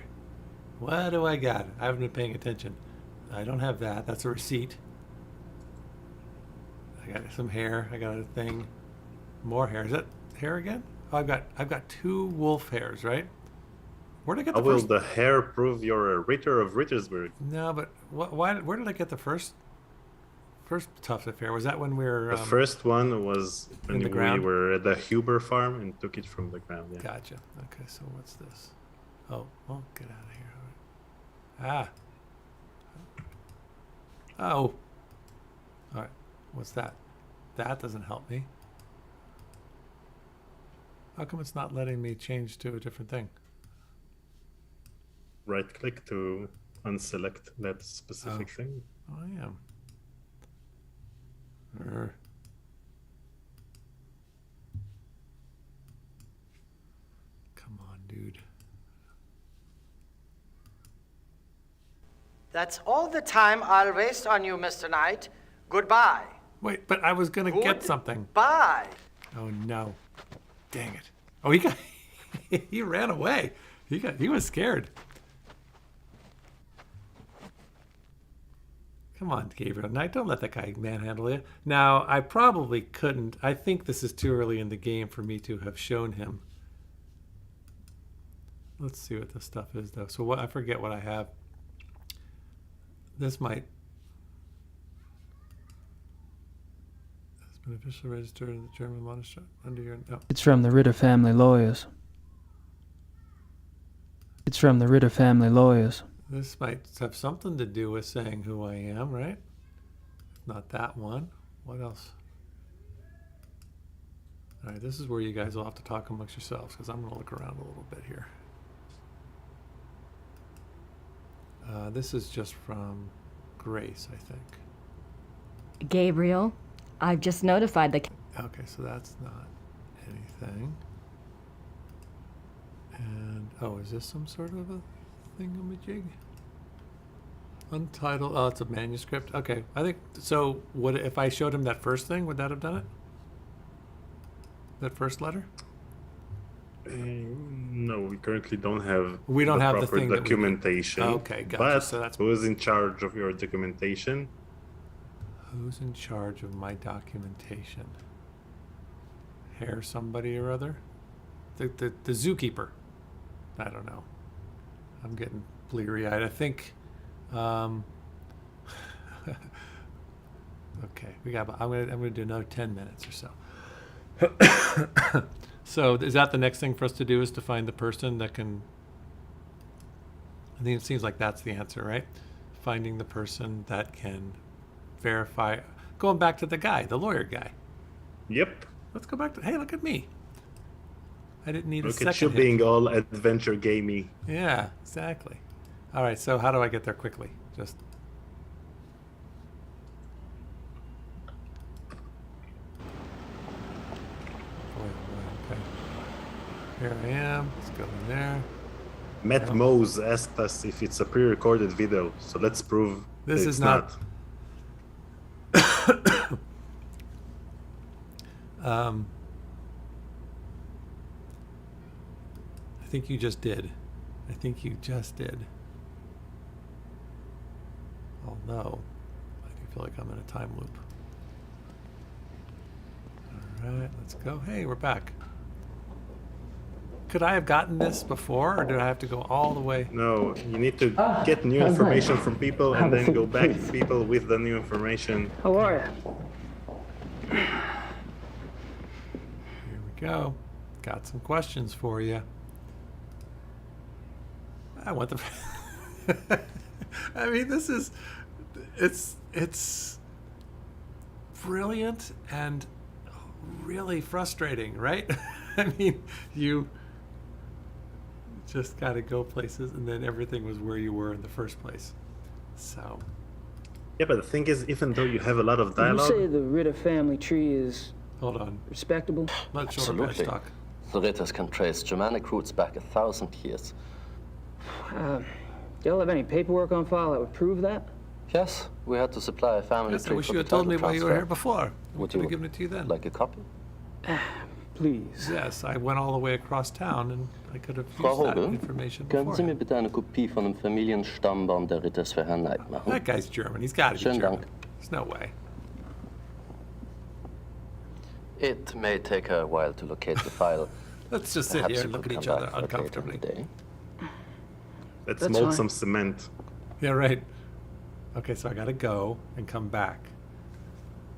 What do I got? I haven't been paying attention. I don't have that. That's a receipt. I got some hair. I got a thing. More hair. Is that hair again? Oh, I've got 2 wolf hairs, right? Where'd I get the How will first? the hair prove you're a Ritter of Rittersberg? No, but where did I get the first tuft of hair? Was that when we were... The first one was when in the we ground? were at the Huber farm and took it from the ground. Yeah. Gotcha. Okay, so what's this? Oh, well, get out of here. Ah. Oh. All right. What's that? That doesn't help me. How come it's not letting me change to a different thing? Right click to unselect that specific thing. Oh, I am. Come on, dude. That's all the time I'll waste on you, Mr. Knight. Goodbye. Wait, but I was gonna get something. Bye. Oh no! Dang it! Oh, he got he ran away. He was scared. Come on, Gabriel Knight, don't let that guy manhandle you. Now, I probably couldn't. I think this is too early in the game for me to have shown him. Let's see what this stuff is, though. So I forget what I have. This might... It's been officially registered in the German monastery under your... No. It's from the Ritter family lawyers. It's from the Ritter family lawyers. This might have something to do with saying who I am, right? Not that one. What else? All right, this is where you guys will have to talk amongst yourselves, because I'm going to look around a little bit here. This is just from Grace, I think. Gabriel, I've just notified the... Okay, so that's not anything. And, oh, is this some sort of a thingamajig? Untitled, oh, it's a manuscript. Okay, I think, so what if I showed him that first thing, would that have done it? That first letter? No, we currently don't have We don't have the proper thing that we need. documentation. Okay, gotcha. But So that's- who is in charge of your documentation? Who's in charge of my documentation? Hair somebody or other? The zookeeper. I don't know. I'm getting bleary-eyed. I think. Okay, I'm gonna do another 10 minutes or so. So is that the next thing for us to do? Is to find the person that can? I think it seems like that's the answer, right? Finding the person that can verify. Going back to the guy, the lawyer guy. Yep. Let's go back to. Hey, look at me. I didn't need a Look second. at you hit. being all adventure gamey. Yeah, exactly. All right, so how do I get there quickly? Just. Okay. Here I am. Let's go in there. Matt Mose asked us if it's a pre-recorded video, so let's prove This that is it's not. I think you just did. I think you just did. Oh no. I do feel like I'm in a time loop. Alright, let's go. Hey, we're back. Could I have gotten this before, or did I have to go all the way? No, you need to get new information from people and then go back to people with the new information. How are you? Here we go. Got some questions for you. I want the... I mean, this is... It's brilliant and really frustrating, right? I mean, you just got to go places, and then everything was where you were in the first place. So... Yeah, but the thing is, even though you have a lot of dialogue... You say the Ritter family tree is... Hold on. Respectable? Not sure Absolutely. talk. The Ritters can trace Germanic roots back 1,000 years. Do y'all have any paperwork on file that would prove that? Yes, we had to supply a family Yes, I tree wish for you the had told me title why you were transfer. here before. We Would could you have given it to you then. like a copy? Please. Yes, I went all the way across town, and I could have Frau used that Hoge, information können Sie mir beforehand. bitte eine Kopie von dem Familienstammbaum der Ritters für Herrn Knight machen? That guy's German. He's got to be Schönen German. Dank. There's no way. It may take a while to locate the file. Let's just sit Perhaps here you and look could at each come other back for it later in uncomfortably. the day. Let's That's mold fine. some cement. Yeah, right. Okay, so I gotta go and come back.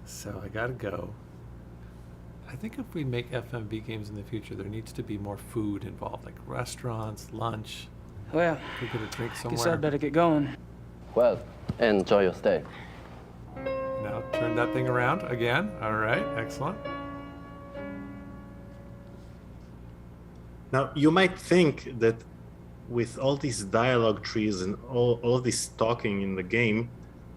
So I gotta go. I think if we make FMV games in the future, there needs to be more food involved, like restaurants, lunch. Well, We could drink guess somewhere. I'd better get going. Well, enjoy your stay. Now turn that thing around again. All right, excellent. Now, you might think that with all these dialogue trees and all this talking in the game,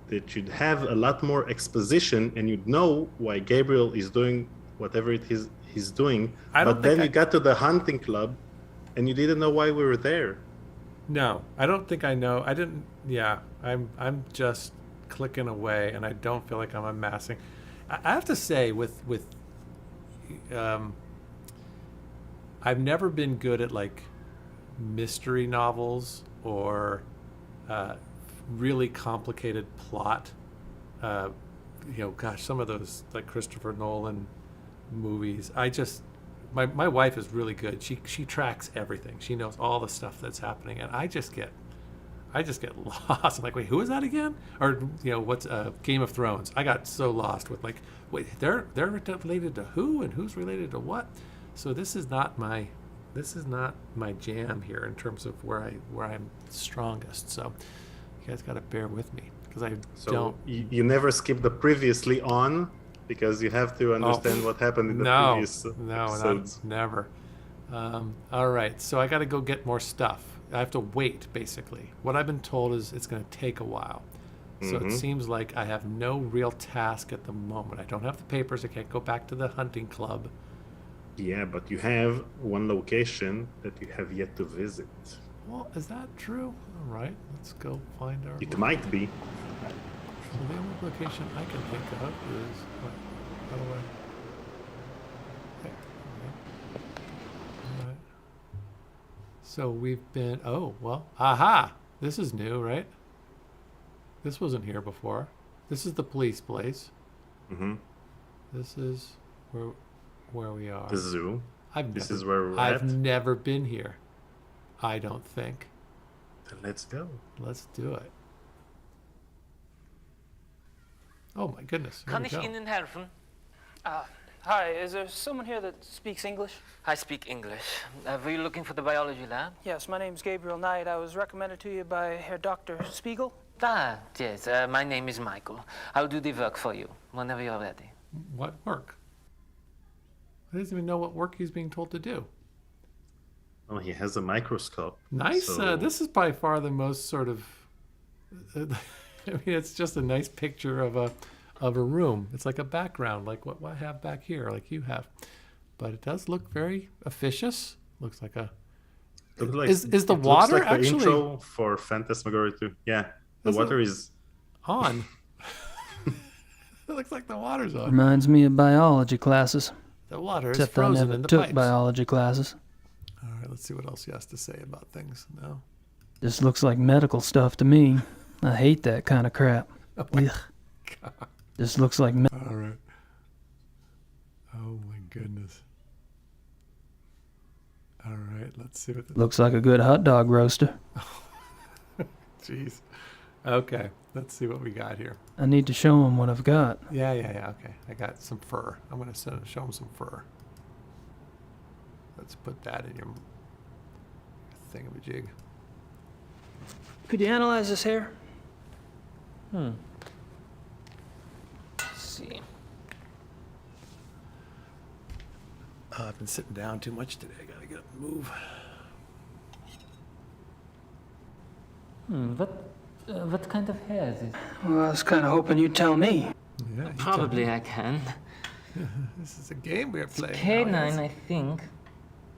that you'd have a lot more exposition and you'd know why Gabriel is doing whatever it is he's doing. I don't But then think you got to the hunting club and you didn't know why we were there. No, I don't think I know. I didn't. Yeah, I'm just clicking away, and I don't feel like I'm amassing. I have to say, I've never been good at like mystery novels or really complicated plot. Gosh, some of those like Christopher Nolan movies. My wife is really good. She tracks everything. She knows all the stuff that's happening, and I just get lost. I'm like, wait, who is that again? Or what's Game of Thrones? I got so lost with like, wait, they're related to who and who's related to what? So this is not my jam here in terms of where I'm strongest. So you guys got to bear with me because I don't. You never skip the previously on because you have to understand what happened in the previous episodes. Never. All right, so I got to go get more stuff. I have to wait, basically. What I've been told is it's going to take a while. So it seems like I have no real task at the moment. I don't have the papers. I can't go back to the hunting club. Yeah, but you have one location that you have yet to visit. Well, is that true? All right, let's go find our... It might be. So the only location I can think of is... How do I... Okay. All right. So we've been... Oh, well, aha! This is new, right? This wasn't here before. This is the police place. Mm-hmm. This is where we are. The zoo. This is where we're I've at. never been here. I don't think. Then let's go. Let's do it. Oh my goodness. Here Kann we ich go. Ihnen helfen? Hi, is there someone here that speaks English? I speak English. Were you looking for the biology lab? Yes, my name's Gabriel Knight. I was recommended to you by Herr Dr. Spiegel. Yes, my name is Michael. I'll do the work for you whenever you're ready. What work? He doesn't even know what work he's being told to do. Oh, he has a microscope. Nice. So... This is by far the most sort of... I mean, it's just a nice picture of a room. It's like a background, like what I have back here, like you have. But it does look very officious. Looks like a... Like, is the it water looks like actually... the intro for Phantasmagoria 2. Yeah, the water is... on. It looks like the water's on. Reminds me of biology classes. The water is Except I frozen never in the took pipes. biology classes. All right, let's see what else he has to say about things. No. This looks like medical stuff to me. I hate that kind of crap. Oh my Ugh. God. This looks like All right. Oh my goodness. All right, let's see what. looks like a good hot dog roaster. Jeez. Okay, let's see what we got here. I need to show him what I've got. Yeah. Okay, I got some fur. I'm gonna show him some fur. Let's put that in your thingamajig. Could you analyze this hair? Let's see. I've been sitting down too much today. I gotta get up and move. What kind of hair is it? Well, I was kind of hoping you'd tell me. Yeah, Probably I can. This is a game we're playing. Canine, I think.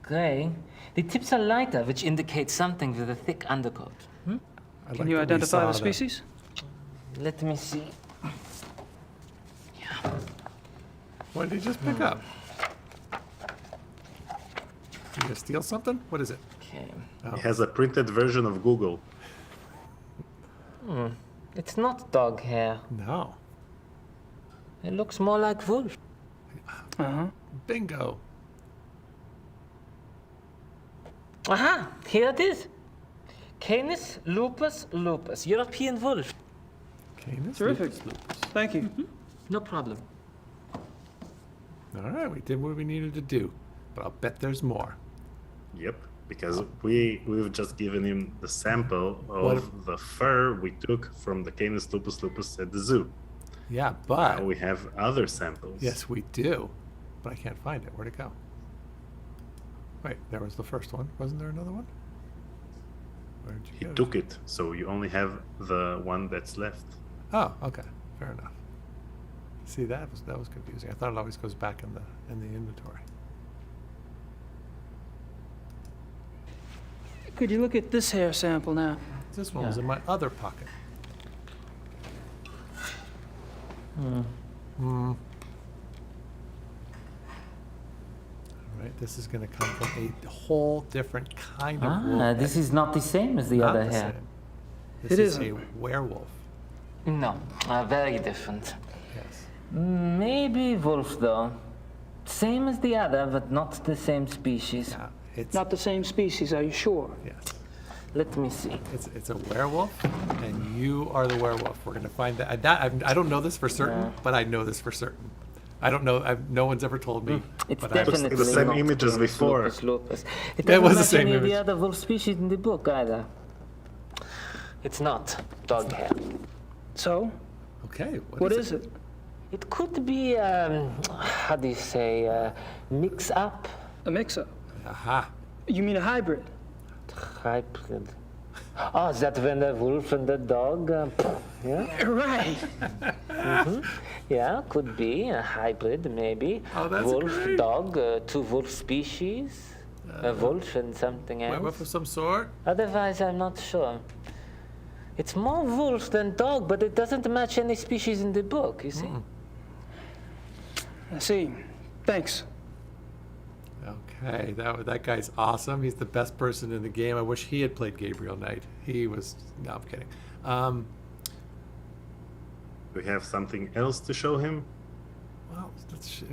Gray. The tips are lighter, which indicates something with a thick undercoat. Can you identify the species? Let me see. What did he just pick up? Did you steal something? What is it? Okay. Oh. It has a printed version of Google. It's not dog hair. No. It looks more like wolf. Bingo. Aha! Here it is. Canis lupus lupus. European wolf. Canis Terrific. lupus lupus. Thank you. No problem. All right, we did what we needed to do, but I'll bet there's more. Yep, because we've just given him the sample of the fur we took from the Canis lupus lupus at the zoo. Yeah, but Now we have other samples. yes, we do, but I can't find it. Where'd it go? Wait, there was the first one. Wasn't there another one? Where'd you He go? took it, so you only have the one that's left. Oh, okay, fair enough. See, that was confusing. I thought it always goes back in the inventory. Could you look at this hair sample now? This one was in my other pocket. All right, this is going to come from a whole different kind of wolf. This is not the same as the Not other the hair. same. This is a werewolf. No, very different. Yes. Maybe wolf, though. Same as the other, but not the same species. Yeah, it's Not the same species, are you sure? yes. Let me see. It's a werewolf, and you are the werewolf. We're going to find that. I don't know this for certain, but I know this for certain. I don't know. No one's ever told me. It's but definitely the same not image as Canis before. lupus lupus. It That was doesn't the same match any of image. the other wolf species in the book either. It's not dog hair. So, Okay. what is it? It could be, how do you say, mix up? A mix-up. Aha. You mean a hybrid? Hybrid. Oh, is that when the wolf and the dog? Yeah. Right. Yeah, could be a hybrid, maybe. Oh, that's wolf, great. dog, two wolf species, a wolf and something else. Werewolf of some sort. Otherwise, I'm not sure. It's more wolf than dog, but it doesn't match any species in the book, you see? I see. Thanks. Okay, that guy's awesome. He's the best person in the game. I wish he had played Gabriel Knight. He was. No, I'm kidding. We have something else to show him. Well, let's see.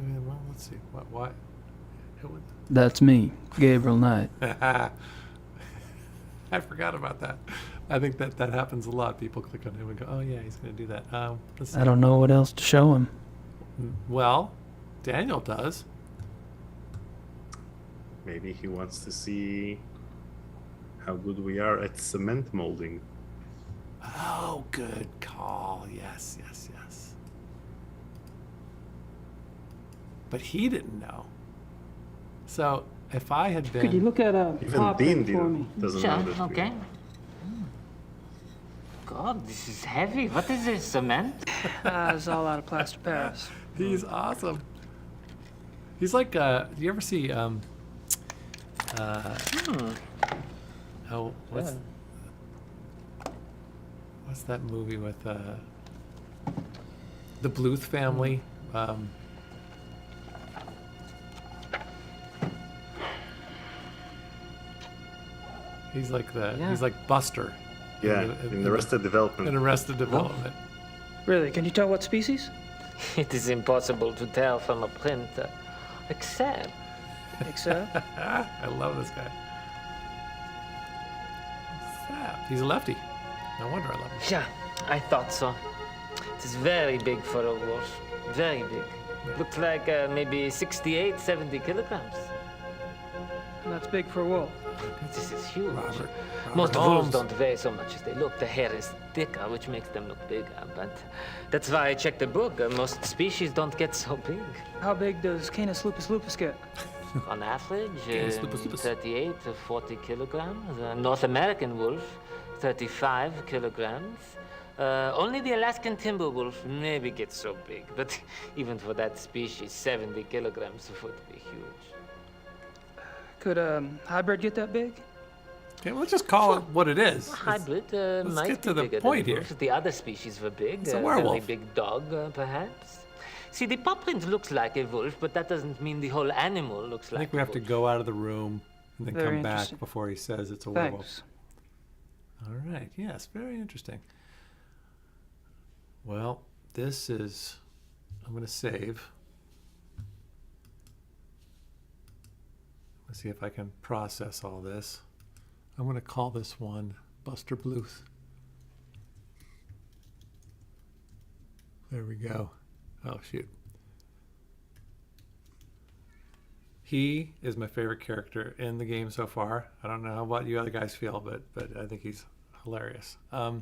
What? That's me, Gabriel Knight. I forgot about that. I think that happens a lot. People click on him and go, "Oh yeah, he's going to do that." Let's see. I don't know what else to show him. Well, Daniel does. Maybe he wants to see how good we are at cement molding. Oh, good call. Yes. But he didn't know. So if I had been, Could you look at a Even pop Dean for me? doesn't Sure, know that. okay. God, this is heavy. What is this, cement? It's all out of plaster Paris. he's awesome. He's like, do you ever see? Oh, what's that movie with the Bluth family? He's like Yeah. he's like Buster. Yeah, in Arrested Development. In Arrested Development. Really? Can you tell what species? It is impossible to tell from a print, except... Except? I love this guy. Sap. He's a lefty. No wonder I love him. Yeah, I thought so. It is very big for a wolf. Very big. Looks like maybe 68, 70 kilograms. That's big for a wolf. This is huge. Robert Most Holmes. wolves don't weigh so much as they look. The hair is thicker, which makes them look bigger. But that's why I checked the book. Most species don't get so big. How big does Canis lupus lupus get? On average, Canis lupus lupus. 38 to 40 kilograms. North American wolf, 35 kilograms. Only the Alaskan timber wolf maybe gets so big, but even for that species, 70 kilograms would be huge. Could a hybrid get that big? Okay, let's just call it what it is. Hybrid let's might get be to the bigger point than here. wolves. The other species were big. It's a very werewolf. big dog, perhaps. See, the paw print looks like a wolf, but that doesn't mean the whole animal looks I like think we have to go out of the room and then Very come back interesting. before he says it's a Thanks. werewolf. All right. Yes, very interesting. Well, this is... I'm going to save. Let's see if I can process all this. I'm going to call this one Buster Bluth. There we go. Oh, shoot. He is my favorite character in the game so far. I don't know how what you other guys feel, but I think he's hilarious. All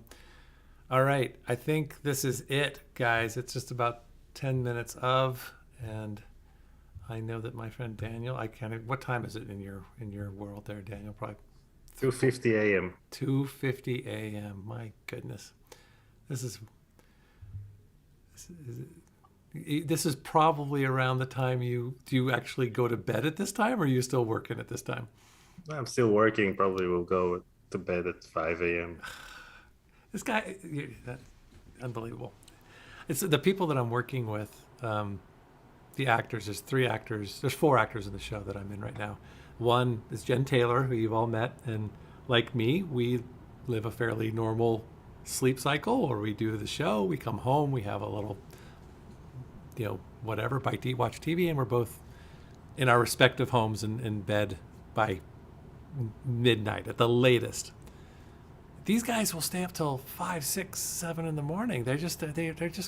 right. I think this is it, guys. It's just about 10 minutes of, and I know that my friend Daniel, what time is it in your world there, Daniel? Probably 2:50 a.m. 2:50 a.m. My goodness. This is probably around the time do you actually go to bed at this time, or are you still working at this time? I'm still working. Probably will go to bed at 5 a.m. This guy, unbelievable. It's the people that I'm working with, the actors. There's 3 actors. There's 4 actors in the show that I'm in right now. One is Jen Taylor, who you've all met, and like me, we live a fairly normal sleep cycle, or we do the show, we come home, we have a little, whatever, bite to eat, watch TV, and we're both in our respective homes and in bed by midnight at the latest. These guys will stay up till 5, 6, 7 in the morning. They just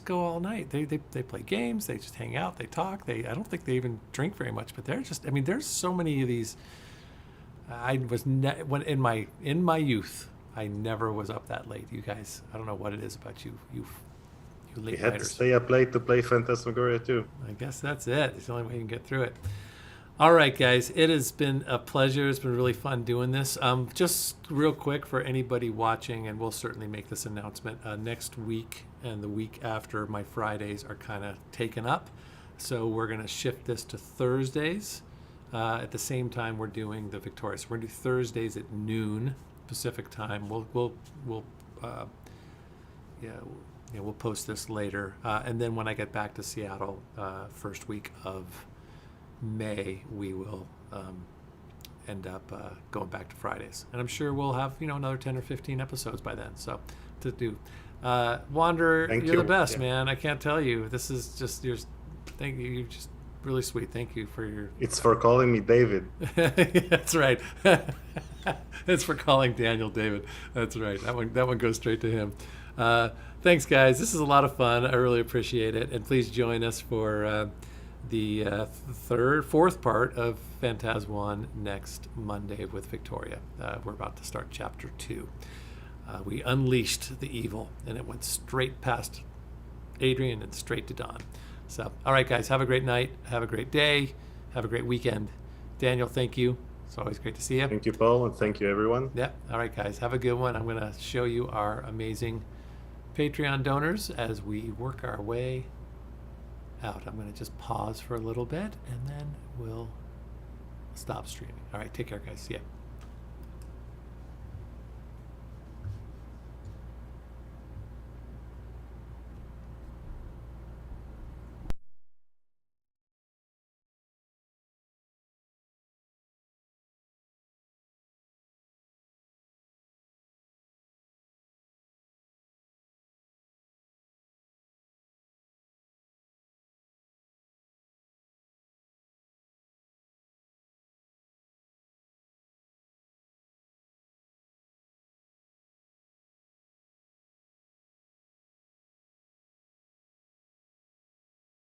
go all night. They play games. They just hang out. They talk. I don't think they even drink very much. But there's so many of these. I was when in my youth, I never was up that late. You guys, I don't know what it is about you late We had to nighters. stay up late to play Phantasmagoria too. I guess that's it. It's the only way you can get through it. All right, guys, it has been a pleasure. It's been really fun doing this. Just real quick for anybody watching, and we'll certainly make this announcement next week and the week after, my Fridays are kind of taken up. So we're going to shift this to Thursdays. At the same time, we're doing the Victoria. So we're going to do Thursdays at noon Pacific time. We'll post this later. And then when I get back to Seattle, first week of May, we will end up going back to Fridays, and I'm sure we'll have another 10 or 15 episodes by then. So to do, Wanderer, you're the best, man. I can't tell you. This is just thank you. You're just really sweet. Thank you for your. It's for calling me David. That's right. It's for calling Daniel David. That's right. That one goes straight to him. Thanks, guys. This is a lot of fun. I really appreciate it, and please join us for the fourth part of Phantasm next Monday with Victoria. We're about to start chapter 2. We unleashed the evil, and it went straight past Adrian and straight to Dawn. So, all right, guys, have a great night. Have a great day. Have a great weekend. Daniel, thank you. It's always great to see you. Thank you, Paul, and thank you, everyone. Yeah. All right, guys, have a good one. I'm going to show you our amazing Patreon donors as we work our way out. I'm going to just pause for a little bit, and then we'll stop streaming. All right, take care, guys. See ya.